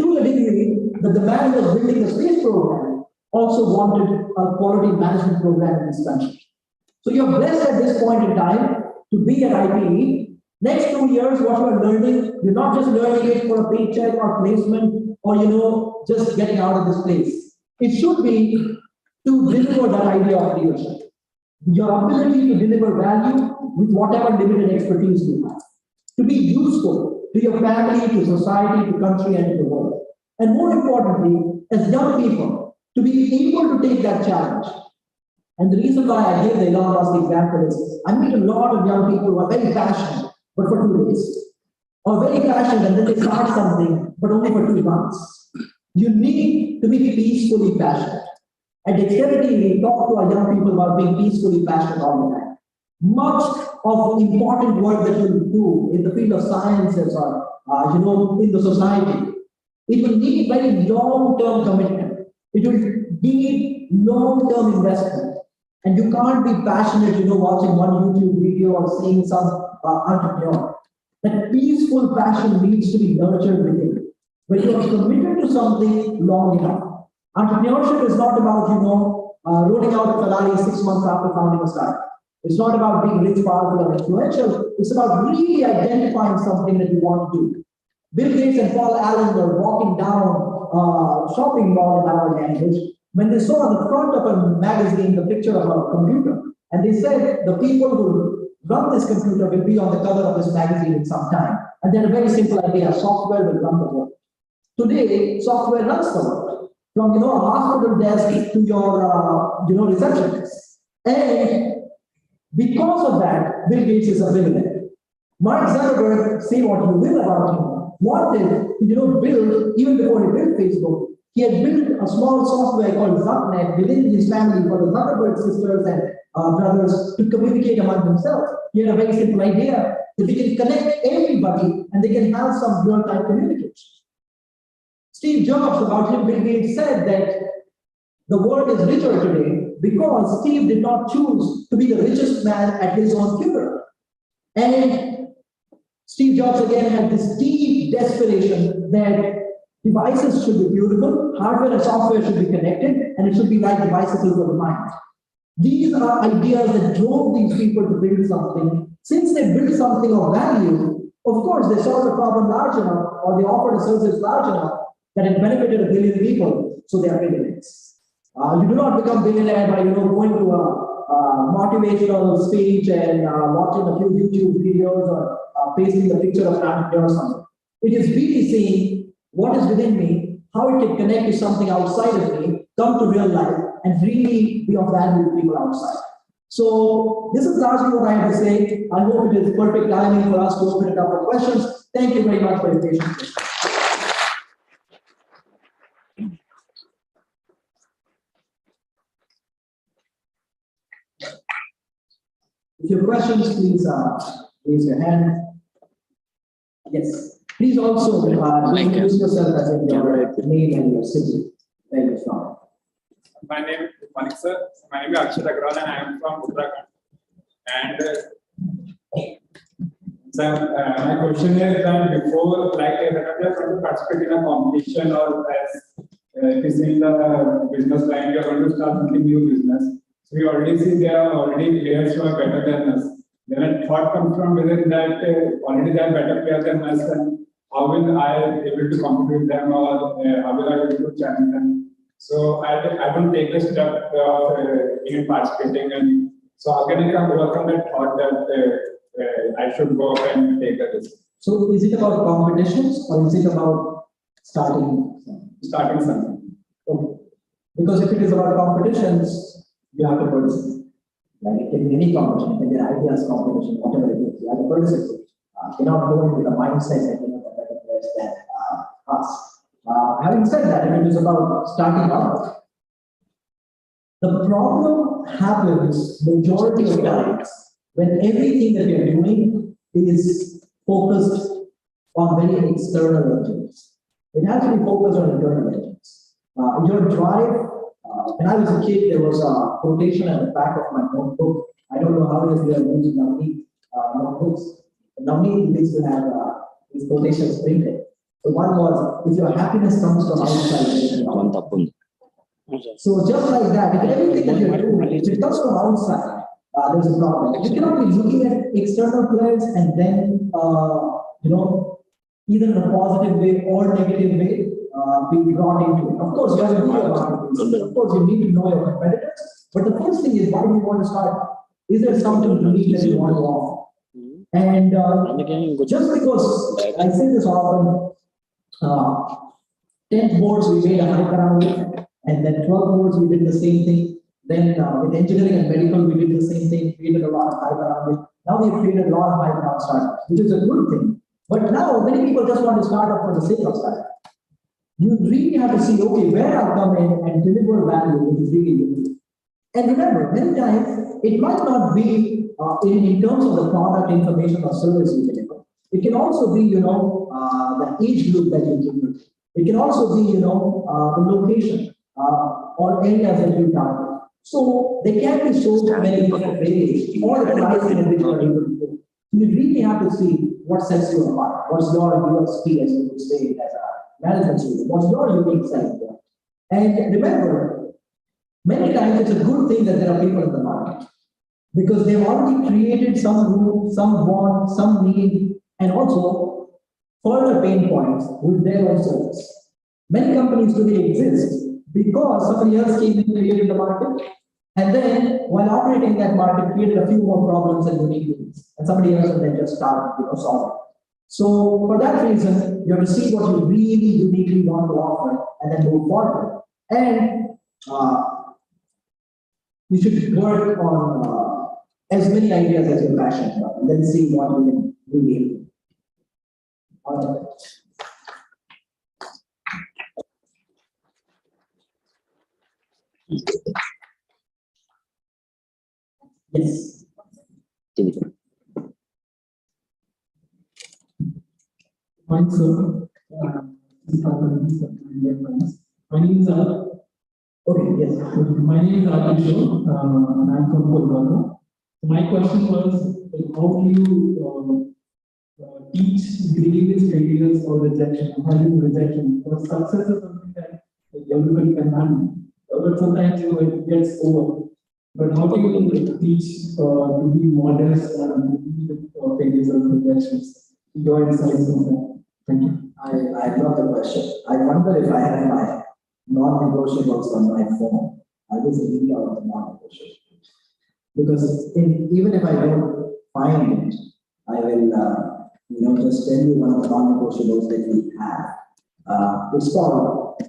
To the degree that the man who was building the space program also wanted a quality management program in this country. So you're blessed at this point in time to be at IPE. Next 2 years, what you are learning, you're not just learning it for a paycheck or placement or, just getting out of this place. It should be to deliver that idea of leadership. Your ability to deliver value with whatever limited expertise you have. To be useful to your family, to society, to country, and to the world. And more importantly, as young people, to be able to take that challenge. And the reason why I gave the Elon Musk example is, I meet a lot of young people who are very passionate, but for 2 days. Or very passionate and then they start something, but only for 2 months. You need to be peacefully passionate. At Dexterity, we talk to our young people about being peacefully passionate all the time. Much of the important work that you do in the field of sciences or, in the society, it will need very long-term commitment. It will need long-term investment. And you can't be passionate, watching one YouTube video or seeing some entrepreneur. That peaceful passion needs to be nurtured within. When you are committed to something long enough, entrepreneurship is not about, rolling out a Ferrari 6 months after founding a startup. It's not about being rich, powerful, or influential. It's about really identifying something that you want to do. Bill Gates and Paul Allen were walking down a shopping mall in our language when they saw on the front of a magazine the picture of a computer. And they said the people who run this computer will be on the cover of this magazine in some time. And they had a very simple idea: software will run the world. Today, software runs the world. From a hospital desk to your reception desk. And because of that, Bill Gates is a billionaire. Mark Zuckerberg, say what you will about him, wanted to build, even before he built Facebook, he had built a small software called Zucknet within his family for the Zuckerberg sisters and brothers to communicate among themselves. He had a very simple idea that they can connect everybody and they can have some real-time communication. Steve Jobs, about him, Bill Gates said that the world is richer today because Steve did not choose to be the richest man at his own funeral. And Steve Jobs again had this deep desperation that devices should be beautiful, hardware and software should be connected, and it should be like the bicycles of the mind. These are ideas that drove these people to build something. Since they built something of value, of course, they solved a problem large enough, or they offered a service large enough that it benefited a billion people, so they are billionaires. You do not become billionaire by going to a motivational speech and watching a few YouTube videos or pasting the picture of an entrepreneur or something. It is really seeing what is within me, how it can connect to something outside of me, come to real life, and really be of value to people outside. So this is largely what I have to say. I hope it is perfect timing for us to open it up for questions. Thank you very much for your patience. If you have questions, please raise your hand. Yes. Please also introduce yourself as in your name and your city. Thank you, Sharad. My name is Manik sir. My name is Akshat Agrawal and I am from Uttarakhand. And my question is that before, like whenever you are going to participate in a competition or as it is in the business line, you are going to start something new business. So we already see there are already players who are better than us. Then a thought comes from within that already they are better players than us, and how will I be able to compete with them, or how will I be able to challenge them? So I don't take the step of even participating, and so how can I overcome that thought that I should go and take a risk? So is it about competitions or is it about starting something? Okay. Because if it is about competitions, you have to participate. Like it can be any competition, it can be an ideas competition, whatever it is. You have to participate. Cannot go in with a mindset that you are better players than us. Having said that, if it is about starting out, the problem happens majority of times when everything that we are doing is focused on very external engines. It has to be focused on internal engines. Your drive. When I was a kid, there was a quotation at the back of my notebook. I don't know how many of you are using notebooks. Navneet used to have these quotations printed. So one was, if your happiness comes from outside, so just like that, if everything that you're doing, if it comes from outside, there's a problem. You cannot be looking at external players and then, either in a positive way or negative way, be brought into it. Of course, you have to know about it. Of course, you need to know your competitors. But the first thing is, why do you want to start? Is there something unique that you want to offer? And just because I say this often, 10 boards we made a hype around it, and then 12 boards we did the same thing. Then with engineering and medical, we did the same thing, created a lot of hype around it. Now we've created a lot of hype around startups, which is a good thing. But now many people just want to start up for the sake of startup. You really have to see, okay, where I'll come in and deliver value, which is really unique. And remember, many times, it might not be in terms of the product, information, or service you deliver. It can also be, the age group that you deliver. It can also be, the location or areas that you target. So there can be so many different ways, or the price in which you are able to do. You really have to see what sets you apart. What's your USP, as you would say, as a management student? What's your unique selling point? And remember, many times it's a good thing that there are people in the market because they've already created some room, some want, some need, and also further pain points with their own service. Many companies today exist because somebody else came in and created the market, and then while operating in that market, created a few more problems and unique needs, and somebody else will then just start, solving. So for that reason, you have to see what you really uniquely want to offer, and then move forward. And you should work on as many ideas as you're passionate about, and then see what you can really. Yes. Hi, sir. My name is Okay, yes. My name is Kishore, and I'm from Kolkata. My question was, how do you teach grievous failures or rejection? How do you rejection? Because success is something that everybody can handle, but sometimes it gets over. But how do you teach to be modest and to deal with failures and rejections? Your insights on that. Thank you. I love the question. I wonder if I have my non-negotiables on my phone. I just read out the non-negotiables. Because even if I don't find it, I will, just tell you one of the non-negotiables that we have. It's called,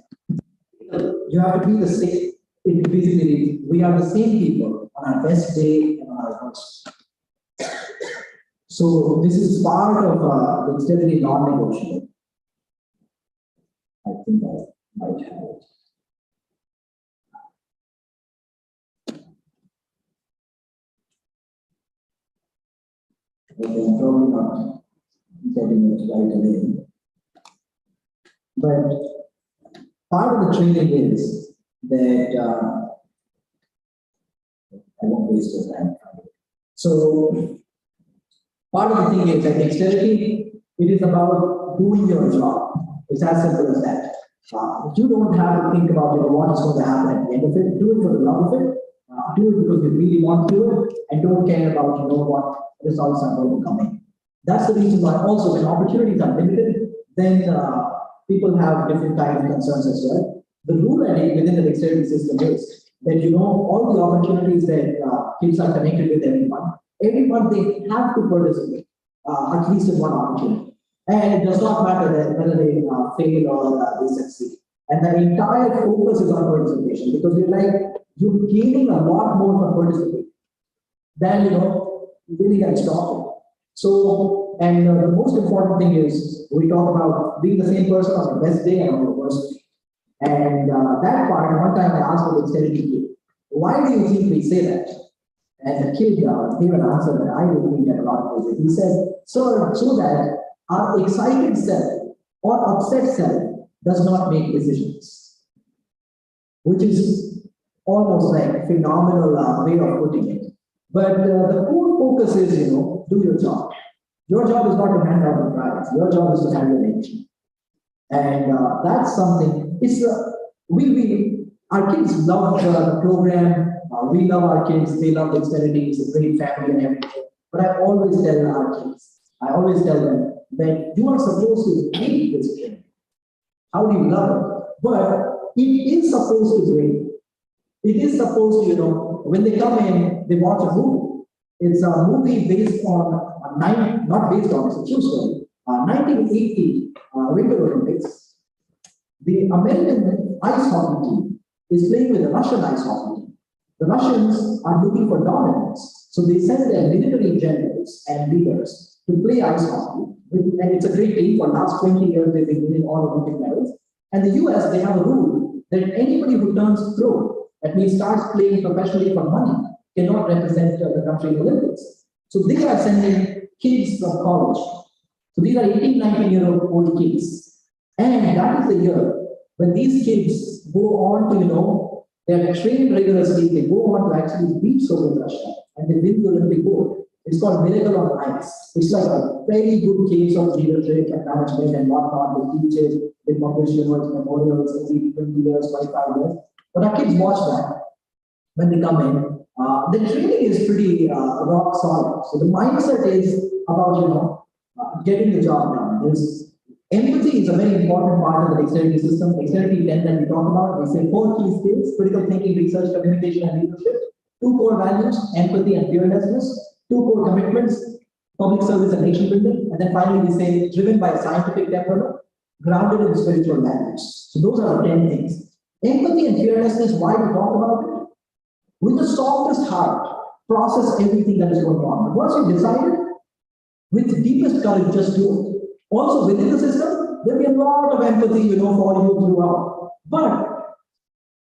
you have to be the same. It basically, we are the same people on our best day and on our worst. So this is part of the Dexterity non-negotiable. I think I might have it. Okay, I'm probably not getting it right away. But part of the training is that I won't waste your time. So part of the thing is that Dexterity, it is about doing your job. It's as simple as that. You don't have to think about what is going to happen at the end of it. Do it for the love of it. Do it because you really want to do it, and don't care about what results are going to come in. That's the reason why also when opportunities are limited, then people have different kinds of concerns as well. The rule within the Dexterity system is that all the opportunities that kids are connected with every month they have to participate at least in one opportunity. And it does not matter whether they fail or they succeed. And the entire focus is on participation because you're gaining a lot more from participating than you really can stop it. So, and the most important thing is we talk about being the same person on the best day and on the worst day. And that part, one time I asked the Dexterity kid, why do you think we say that? And the kid gave an answer that I would think that a lot of places. He said, sir, so that our excited self or upset self does not make decisions, which is almost like a phenomenal way of putting it. But the core focus is, do your job. Your job is not to hand out the prize. Your job is to handle it. And that's something. It's our kids love the program. We love our kids. They love Dexterity. It's a great family and everything. But I always tell our kids, them that you are supposed to hate this training. How do you love it? But it is supposed to drain. It is supposed to, when they come in, they watch a movie. It's a movie based on not based on, it's a true story. 1980 Winter Olympics. The American ice hockey team is playing with the Russian ice hockey team. The Russians are looking for dominance, so they send their military generals and leaders to play ice hockey. And it's a great team. For the last 20 years, they've been winning all Olympic medals. And the US, they have a rule that anybody who turns pro, that means starts playing professionally for money, cannot represent the country in the Olympics. So they are sending kids from college. So these are 18, 19-year-old kids. And that is the year when these kids go on to, They are trained rigorously, they go on to actually beat Soviet Russia, and they win the Olympic gold. It's called Miracle on Ice. It's like a very good case of leadership and management and whatnot. They teach it, they publish memorials every 20 years, 25 years. But our kids watch that when they come in. The training is pretty rock solid. So the mindset is about, getting the job done. There's empathy is a very important part of the dexterity system. Dexterity 10 that we talk about, we say 4 key skills: critical thinking, research, communication, and leadership. 2 core values: empathy and fearlessness. 2 core commitments: public service and nation building. And then finally, we say driven by a scientific temperament, grounded in spiritual values. So those are the 10 things. Empathy and fearlessness, why we talk about it? With the softest heart, process everything that is going on. But once you've decided, with the deepest courage, just do it. Also, within the system, there'll be a lot of empathy, for you throughout. But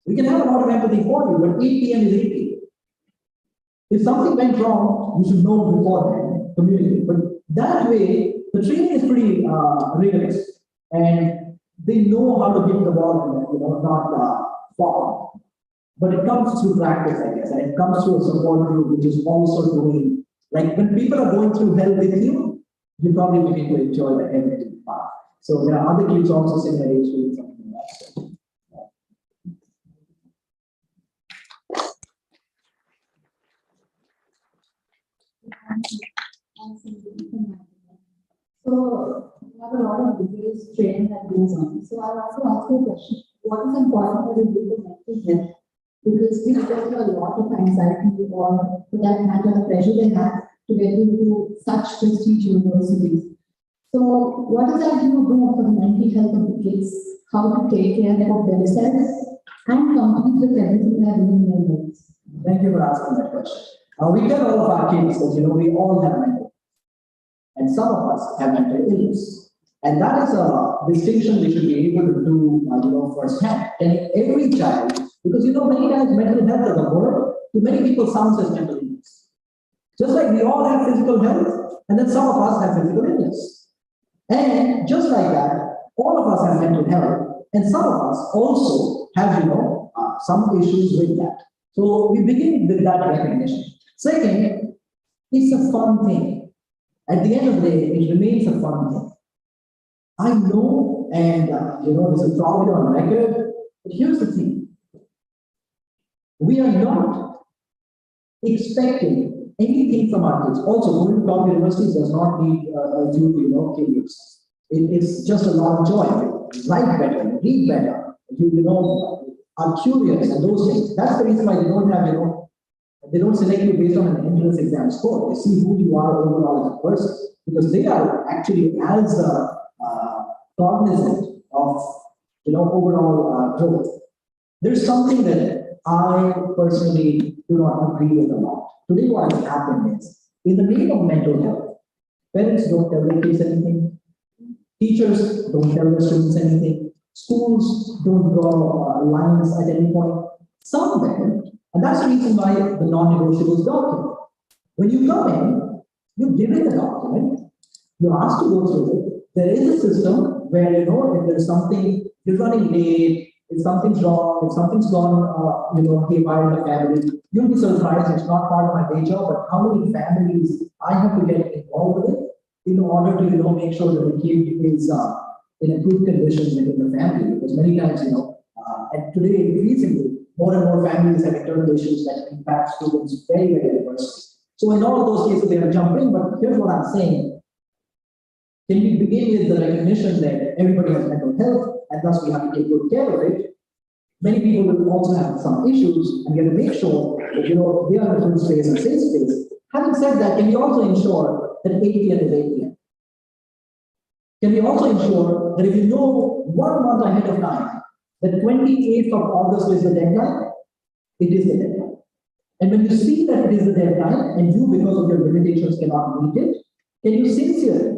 we can have a lot of empathy for you, but 8 p.m. is 8 p.m. If something went wrong, you should know beforehand, communicate. But that way, the training is pretty rigorous, and they know how to hit the ball, not fall. But it comes through practice, I guess, and it comes through a support group, which is also doing, like when people are going through hell with you, you probably begin to enjoy the hell part. So there are other kids also similar age doing something like that. So, we have a lot of details training that goes on. So, I want to ask you a question. What is important for the group of mental health? Because we go through a lot of anxiety or, for that matter, pressure they have to get into such prestige universities. So, what does that do for the mental health of the kids? How to take care of themselves and compete with everything they are doing in their lives? Thank you for asking that question. We tell all of our kids that, we all have mental, and some of us have mental illness. And that is a distinction we should be able to do, firsthand. And every child, because, many times mental health as a word, to many people sounds as mental illness. Just like we all have physical health, and then some of us have physical illness. And just like that, all of us have mental health, and some of us also have, some issues with that. So we begin with that recognition. Second, it's a fun thing. At the end of the day, it remains a fun thing. I know, and this is probably on record, but here's the thing. We are not expecting anything from our kids. Also, going to top universities does not need you to, kill yourself. It's just a lot of joy. Write better, read better, are curious and those things. That's the reason why they don't have, they don't select you based on an entrance exam score. They see who you are overall as a person, because they are actually as cognizant of, overall growth. There's something that I personally do not agree with a lot. Today, what has happened is, in the name of mental health, parents don't tell their kids anything, teachers don't tell their students anything, schools don't draw lines at any point. Somewhere, and that's the reason why the non-negotiables document. When you come in, you're given the document, you're asked to go through it. There is a system where, if there's something, you're running late, if something's wrong, if something's gone, haywire in the family, you'll be surprised. It's not part of my day job, but how many families I have to get involved with in order to, make sure that the kid is in a good condition within the family. Because many times, and today increasingly, more and more families have internal issues that impact students very, very adversely. So in all of those cases, they are jumping. But here's what I'm saying. Can we begin with the recognition that everybody has mental health, and thus we have to take good care of it? Many people will also have some issues, and we have to make sure that, they are in a good space and safe space. Having said that, can we also ensure that 8 p.m. is 8 p.m.? Can we also ensure that if you know 1 month ahead of time, the 28th of August is the deadline, it is the deadline. And when you see that it is the deadline, and you, because of your limitations, cannot meet it, can you sincerely,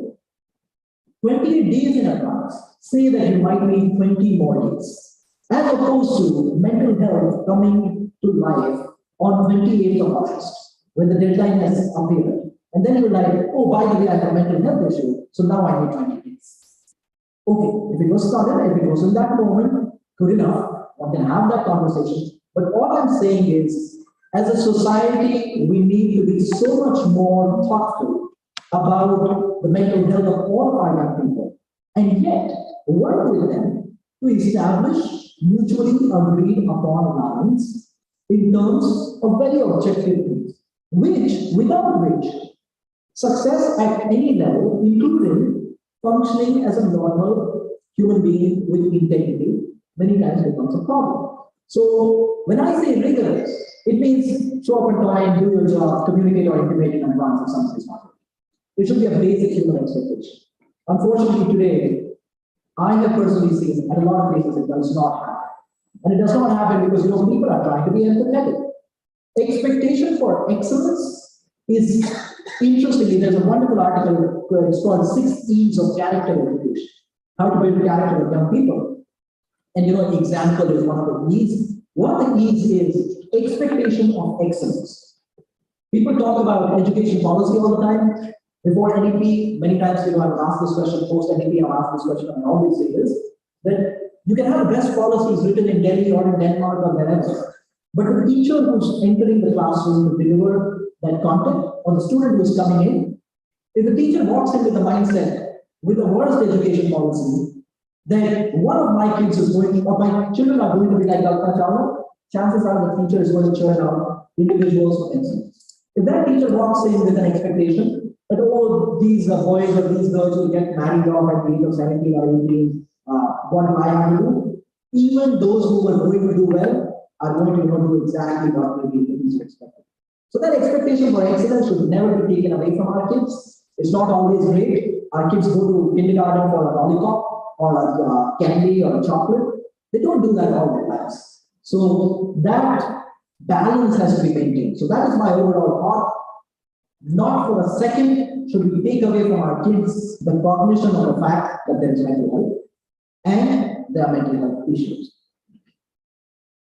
28 days in advance, say that you might need 20 more days, as opposed to mental health coming to life on 28th of August, when the deadline has appeared. And then you're like, oh, by the way, I have a mental health issue, so now I need 20 days. Okay, if it was sudden, if it was in that moment, good enough, one can have that conversation. But all I'm saying is, as a society, we need to be so much more thoughtful about the mental health of all our young people, and yet work with them to establish mutually agreed upon lines in terms of very objective things, without which success at any level, including functioning as a normal human being with integrity, many times becomes a problem. So when I say rigorous, it means show up on time, do your job, communicate or intimate in advance if something is not right. It should be a basic human expectation. Unfortunately, today, I have personally seen at a lot of places it does not happen. And it does not happen because people are trying to be empathetic. Expectation for excellence is interestingly, there's a wonderful article, it's called 6 E's of Character Education, how to build character of young people. And example is one of the E's. One of the E's is expectation of excellence. People talk about education policy all the time. Before NEP, many times I've asked this question, post NEP, I've asked this question, and I always say this, that you can have the best policies written in Delhi or in Denmark or wherever, but the teacher who's entering the classroom to deliver that content, or the student who's coming in, if the teacher walks in with the mindset, with the worst education policy, then one of my kids is going, or my children are going to be like Kalpana Chawla, chances are the teacher is going to churn out individuals for excellence. If that teacher walks in with an expectation that all these boys or these girls will get married off at the age of 17 or 18, what do I have to do? Even those who are going to do well are going to do exactly what the teacher expected. So that expectation for excellence should never be taken away from our kids. It's not always great. Our kids go to kindergarten for a lollipop or a candy or a chocolate. They don't do that all their lives. So that balance has to be maintained. So that is my overall thought. Not for a second should we take away from our kids the cognition of the fact that there is mental health and there are mental health issues.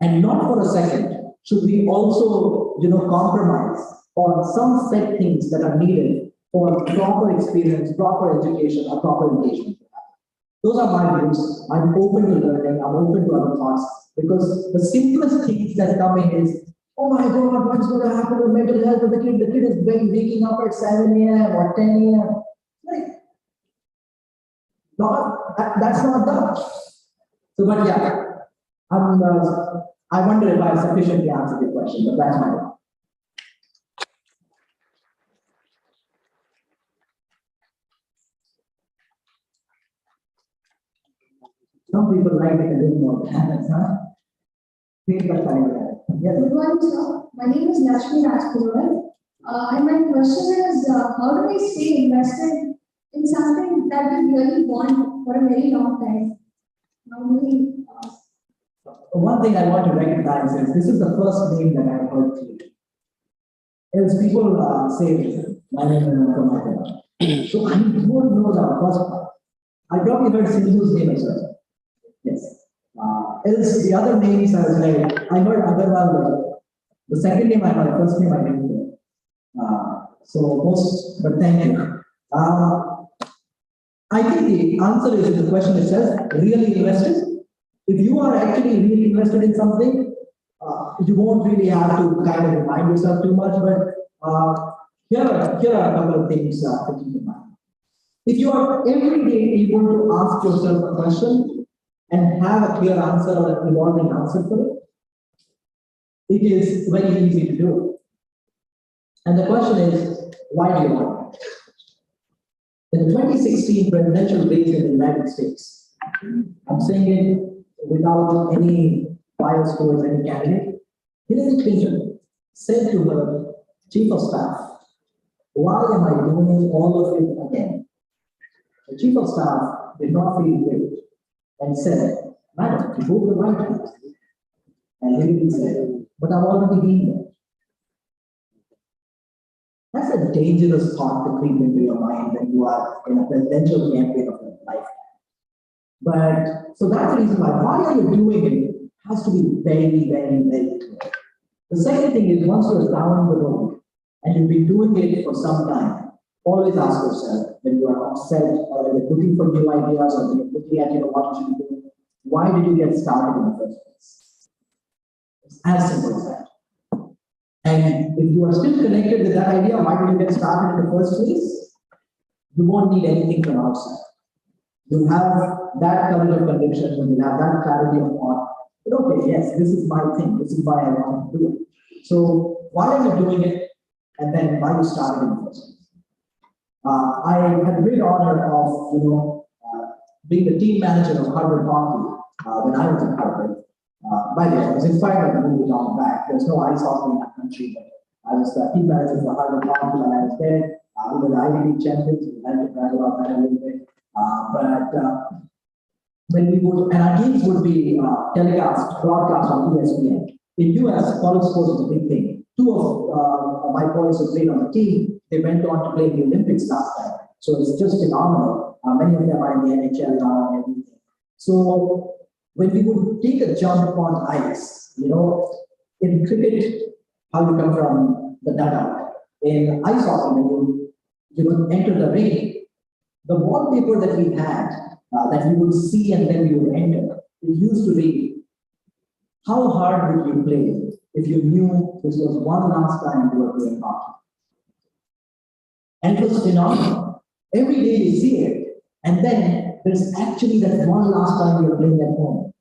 And not for a second should we also, compromise on some set things that are needed for proper experience, proper education, or proper engagement. Those are my views. I'm open to learning. I'm open to other thoughts because the simplest things that come in is, oh my God, what's going to happen to mental health of the kid? The kid is waking up at 7 a.m. or 10 a.m. Like, that's not done. So, but yeah, I wonder if I have sufficiently answered your question, but that's my point. Some people like it a little more than others, huh? Yes. Good morning, sir. My name is Lakshmi Rajpur. And my question is, how do we stay invested in something that we really want for a very long time? How do we, One thing I want to recognize is this is the first name that I heard today. As people say, my name is Nakamata. So I don't know the first part. I probably heard Sindhu's name as well. Yes. Else the other names I was like, I heard Agarwal. The second name I heard, first name I didn't hear. But thank you. I think the answer is in the question itself, really invested. If you are actually really invested in something, you won't really have to kind of remind yourself too much, but here are a couple of things to keep in mind. If you are every day able to ask yourself a question, and have a clear answer or an evolving answer for it, it is very easy to do. And the question is, why do you want it? In the 2016 presidential race in the United States, I'm saying it without any bias towards any candidate, Hillary Clinton said to her chief of staff, why am I doing all of it again? The chief of staff did not feel great and said, madam, you go to the White House. And Hillary said, but I've already been there. That's a dangerous thought to creep into your mind when you are in a presidential campaign of your life. But, so that's the reason why are you doing it has to be very, very, very clear. The second thing is once you're down the road and you've been doing it for some time, always ask yourself when you are upset or when you're looking for new ideas or when you're looking at what you should do, why did you get started in the first place? It's as simple as that. And if you are still connected with that idea, why did you get started in the first place? You won't need anything from outside. You have that kind of conviction, and you have that clarity of thought. But okay, yes, this is my thing. This is why I want to do it. So why are you doing it? And then why you started in the first place? I had the great honor of, being the team manager of Harvard Hockey when I was in Harvard. By the way, I was inspired by the movie long back. There's no ice hockey in that country, but I was the team manager for Harvard Hockey when I was there. We were the Ivy League champions. We had to brag about that a little bit. But when we would, and our games would be broadcast on ESPN. In US, college sports was a big thing. Two of my boys who played on the team, they went on to play in the Olympics last time. So it's just phenomenal. Many of them are in the NHL now and everything. So when we would take a jump on ice, in cricket, how you come from the dugout. In ice hockey, when you enter the ring, the wallpaper that we had, that we would see and then we would enter, it used to read, how hard would you play if you knew this was one last time you were playing hockey? And it was phenomenal. Every day you see it, and then there's actually that one last time you're playing at home.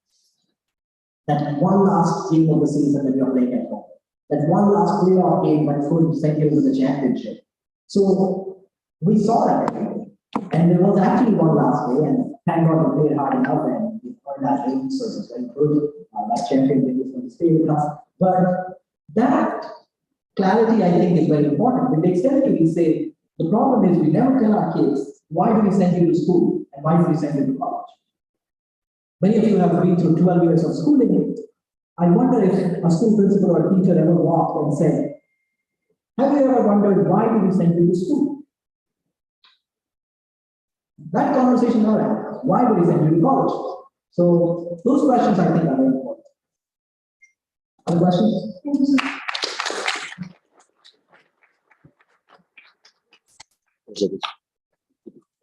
That one last game of the season that you're playing at home. That one last playoff game that could send you to the championship. So we saw that every day. And there was actually one last day, and thank God we played hard enough and we earned that ring, so it was very good. That championship is going to stay with us. But that clarity, I think, is very important. With Dexterity, we say, the problem is we never tell our kids, why do we send you to school and why do we send you to college? Many of you have been through 12 years of schooling. I wonder if a school principal or a teacher ever walked and said, have you ever wondered why do we send you to school? That conversation never happens. Why do we send you to college? So those questions I think are very important. Other questions? Thank you, sir.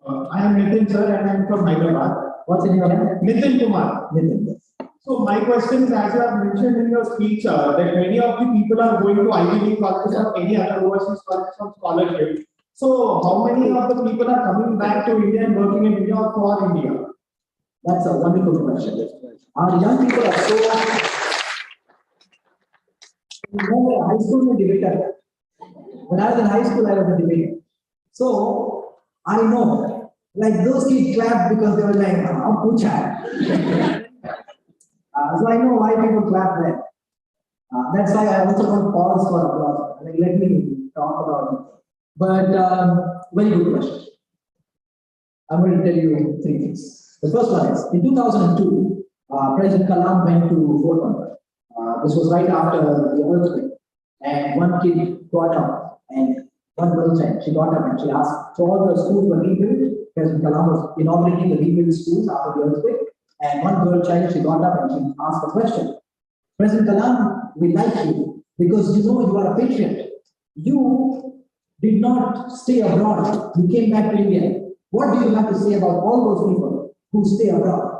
I am Nitin, sir, and I am from Hyderabad. What's in your hand? Nitin Kumar. Nitin, yes. So my question is, as you have mentioned in your speech, that many of the people are going to Ivy League colleges or any other overseas colleges on scholarship. So how many of the people are coming back to India and working in India or for India? That's a wonderful question. Our young people are so. High school में debater. When I was in high school, I was a debater. So I know, like those kids clapped because they were like, "How pucha." So I know why people clap there. That's why I also don't pause for applause. Like, let me talk about it. But very good question. I'm going to tell you three things. The first one is, in 2002, President Kalam went to Poland. This was right after the earthquake. And one kid got up, and one girl child, she got up and she asked, so all the schools were rebuilt. President Kalam was inaugurating the rebuilt schools after the earthquake. And one girl child, she got up and she asked a question. President Kalam, we like you because you are a patriot. You did not stay abroad. You came back to India. What do you have to say about all those people who stay abroad?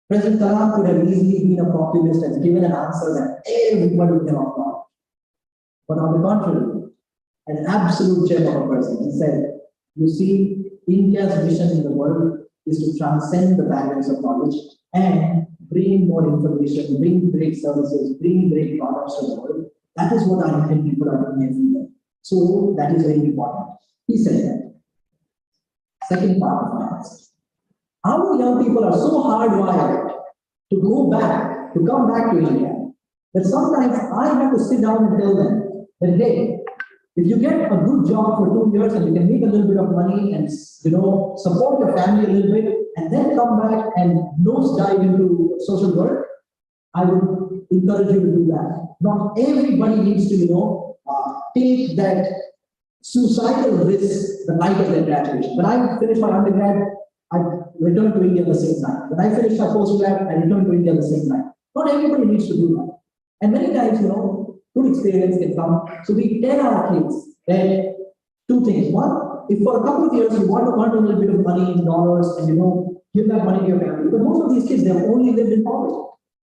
President Kalam could have easily been a populist and given an answer that everybody would have applauded. But on the contrary, an absolute gem of a person, he said, you see, India's mission in the world is to transcend the barriers of knowledge and bring more information, bring great services, bring great products to the world. That is what our Indian people are doing everywhere. So that is very important. He said that. Second part of my answer. Our young people are so hardwired to go back, to come back to India, that sometimes I have to sit down and tell them that, hey, if you get a good job for 2 years and you can make a little bit of money and support your family a little bit, and then come back and nosedive into social work, I would encourage you to do that. Not everybody needs to, take that suicidal risk the night of their graduation. When I finished my undergrad, I returned to India the same night. When I finished my postgrad, I returned to India the same night. Not everybody needs to do that. And many times, good experience can come. So we tell our kids that two things. One, if for a couple of years you want to earn a little bit of money in dollars and give that money to your family. But most of these kids, they have only lived in poverty.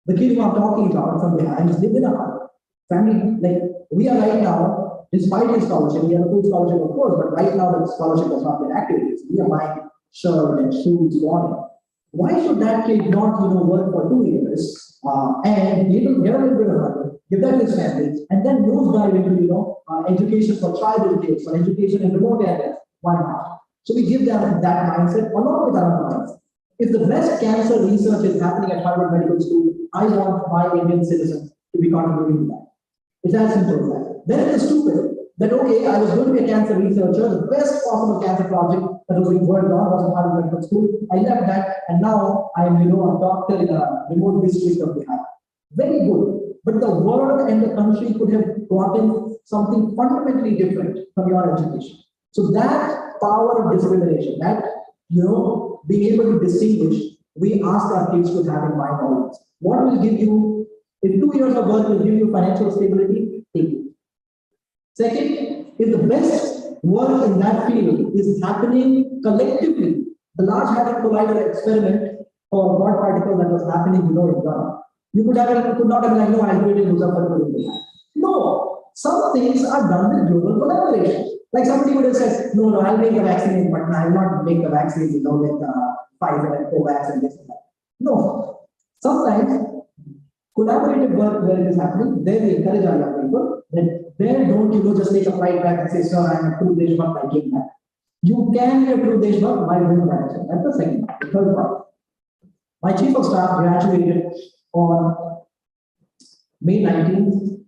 The kid who I'm talking about from behind is living in a family, like we are right now, despite his scholarship, we have a full scholarship of course, but right now the scholarship does not get activated. We are buying shirt and shoes for him. Why should that kid not, work for 2 years and get a little bit of money, give that to his family, and then move dive into, education for tribal kids, or education in remote areas? Why not? So we give them that mindset along with our mindset. If the best cancer research is happening at Harvard Medical School, I want my Indian citizens to be contributing to that. It's as simple as that. Then it is stupid that, okay, I was going to be a cancer researcher, the best possible cancer project that was being worked on was at Harvard Medical School. I left that, and now I'm, a doctor in a remote district of Bihar. Very good. But the world and the country could have gotten something fundamentally different from your education. So that power of discrimination, that, being able to distinguish, we ask our kids to have in mind always. What will give you, if 2 years of work will give you financial stability, take it. Second, if the best work in that field is happening collectively, the Large Hadron Collider experiment for God particle that was happening, in Ghana, you could not have like, no, I'll do it in Zuckerberg. No, some things are done with global collaboration. Like somebody would have said, no, I'll make the vaccine, but I'll not make the vaccines, with Pfizer and Covax and this and that. No, sometimes collaborative work where it is happening, there we encourage our young people that there don't, just take a flight back and say, sir, I'm a true Deshbhakt, I came back. You can be a true Deshbhakt by doing that. That's the second part. The third part. My chief of staff graduated on May 19th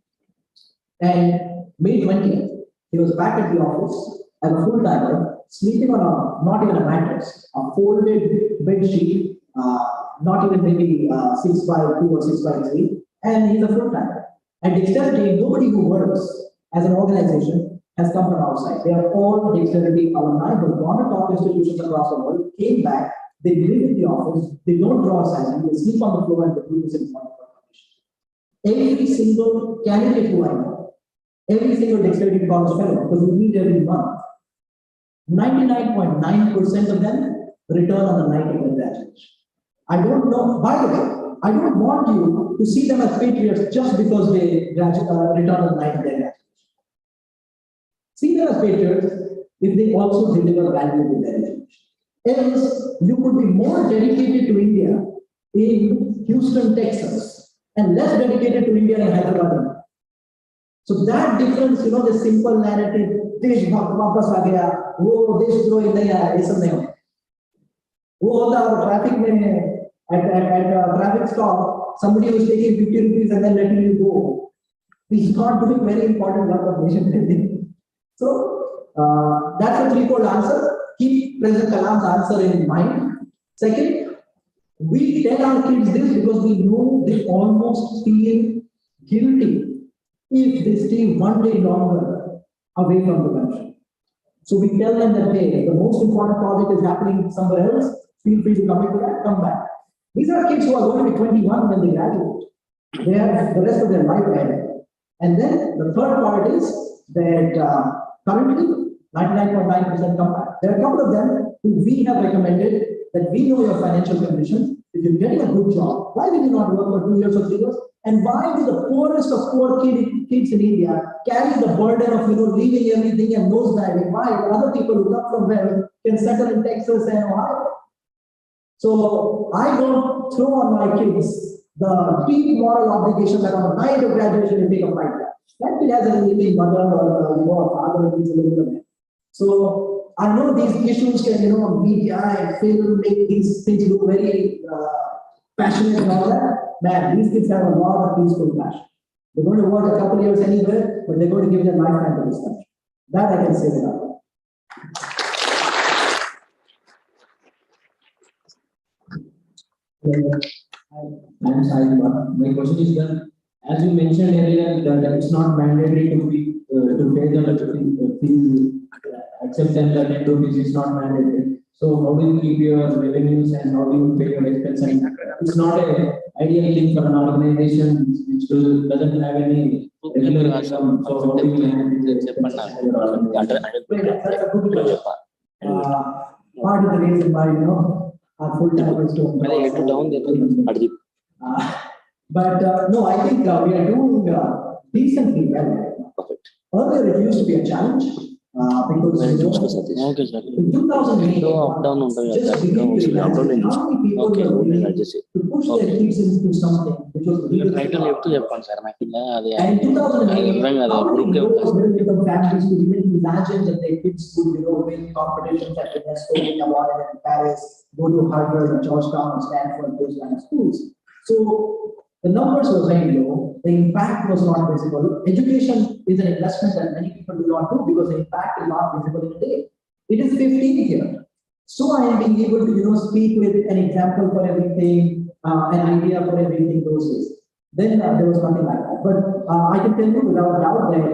and May 20th. He was back at the office as a full-timer, sleeping on not even a mattress, a folded bed sheet, not even maybe 6x2 or 6x3, and he's a full-timer. At Dexterity, nobody who works as an organization has come from outside. They are all Dexterity alumni who have gone to top institutions across the world, came back, they live in the office, they don't draw a salary, they sleep on the floor and they do this in front of every single candidate who I know, every single Dexterity college fellow, because we meet every month, 99.9% of them return on the night of their graduation. I don't know, by the way, I don't want you to see them as patriots just because they return on the night of their graduation. See them as patriots if they also deliver value to their education. Else, you could be more dedicated to India in Houston, Texas, and less dedicated to India in Hyderabad. So that difference, the simple narrative, देश वापस आ गया, वो देशद्रोही नहीं आया, ये सब नहीं होता. वो होता traffic में at a traffic stop, somebody who is taking 50 rupees and then letting you go. He's not doing very important work of nation building. So that's a threefold answer. Keep President Kalam's answer in mind. Second, we tell our kids this because we know they almost feel guilty if they stay one day longer away from the country. So we tell them that, hey, the most important project is happening somewhere else. Feel free to come into that, come back. These are kids who are going to be 21 when they graduate. They have the rest of their life ahead. And then the third part is that currently 99.9% come back. There are a couple of them who we have recommended that we know your financial condition. If you're getting a good job, why will you not work for 2 years or 3 years? And why do the poorest of poor kids in India carry the burden of leaving everything and nose diving? Why? Other people who come from where can settle in Texas and Ohio. So I don't throw on my kids the deep moral obligation that on the night of graduation they take a flight back. That kid has a living mother or a father who needs a little bit. So I know these issues can media and film make these things look very passionate and all that. Man, these kids have a lot of peaceful passion. They're going to work a couple of years anywhere, but they're going to give their lifetime to this country. That I can say without. I'm sorry, my question is that, as you mentioned earlier, that it's not mandatory to pay the fees, except that the net rupees is not mandatory. So how do you keep your revenues and how do you pay your expenses? It's not an ideal thing for an organization which doesn't have any regular income. So how do you manage the part of the reason why our full-timers don't. But no, I think we are doing decently well. Perfect. Earlier, it used to be a challenge because you know, Okay, sir. in 2008, Up down ఉంటుంది just కదా, begin to ఇంకా updown imagine how many people Okay, were okay, willing adjust it. to push their kids into something which was title చెప్తూ చెప్పండి sir నాకు ఇంకా అది And in 2008, అర్థం కాదు how many ఊరికే low middle income families could even imagine that their kids could, you know, win competitions at UNESCO, win awarded in Paris, go to Harvard or Georgetown or Stanford, those kind of schools. So the numbers were very low, the impact was not visible. Education is an investment that many people do not do because the impact is not visible in a day. It is 15 here. So I am being able to, you know, speak with an example for everything, an idea for everything those days. Then there was nothing like that. But I can tell you without doubt that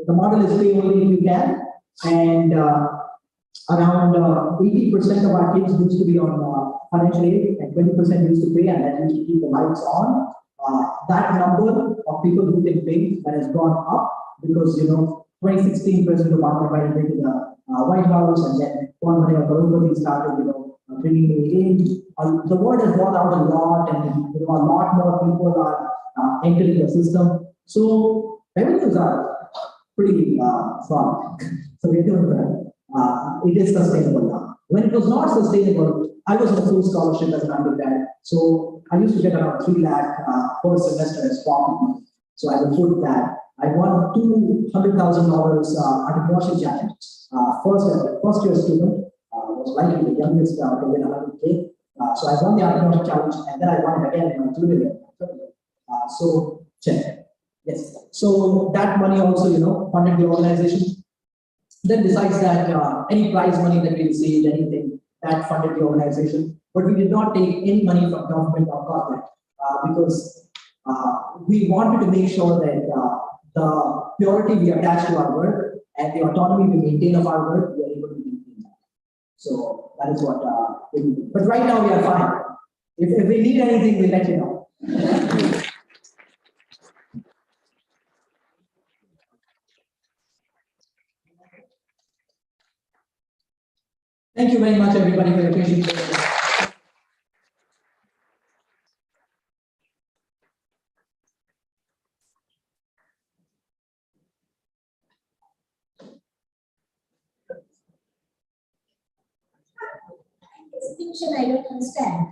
the model is pay only if you can. And around 80% of our kids used to be on financial aid and 20% used to pay, and that used to keep the lights on. That number of people who can pay that has gone up because, you know, 2016 President Obama invited me to the White House, and then one money of everybody started, you know, bringing me in. The word has gone out a lot, and you know, a lot more people are entering the system. So revenues are pretty strong. So we're doing well. It is sustainable now. When it was not sustainable, I was on a full scholarship as an undergrad. So I used to get around 3 lakh per semester as pocket money. So I would put that. I won $200,000 entrepreneurship challenge. First year student was likely the youngest to win 100K. So I won the entrepreneurship challenge, and then I won it again in my junior year. So check. Yes. So that money also, you know, funded the organization. Then besides that, any prize money that we received, anything that funded the organization, but we did not take any money from government or corporate because we wanted to make sure that the purity we attach to our work and the autonomy we maintain of our work, we are able to maintain that. So that is what we do. But right now we are fine. If we need anything, we'll let you know. Thank you very much, everybody, for your patience. Distinction I don't understand.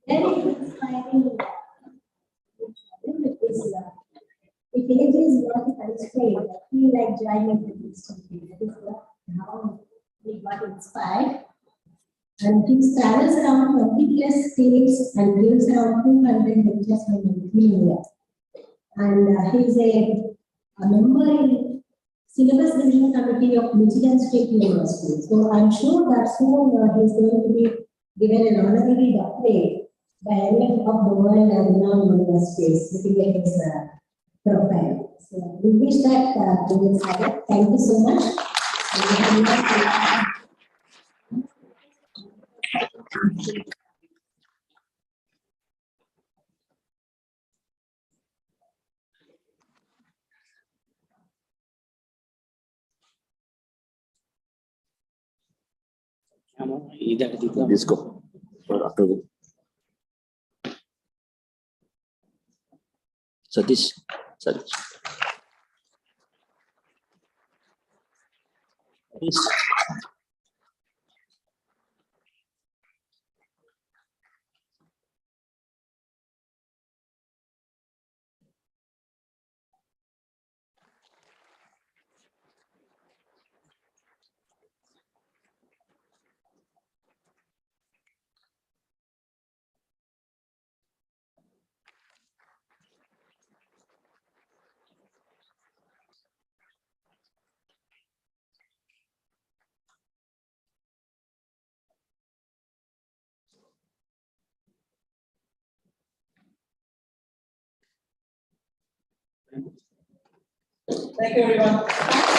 Very inspiring. If age is not a constraint, I feel like joining the institute. That is how we got inspired. And he travels around 20 plus states and gives around 200 lectures in India. And he is a member in syllabus revision committee of Michigan State University. So I'm sure that soon he is going to be given an honorary doctorate by any of the world and renowned universities looking at his profile. So we wish that Vivek Sagar. Thank you so much. తీసుకో అక్కడ Satish Satish Thank you, everyone.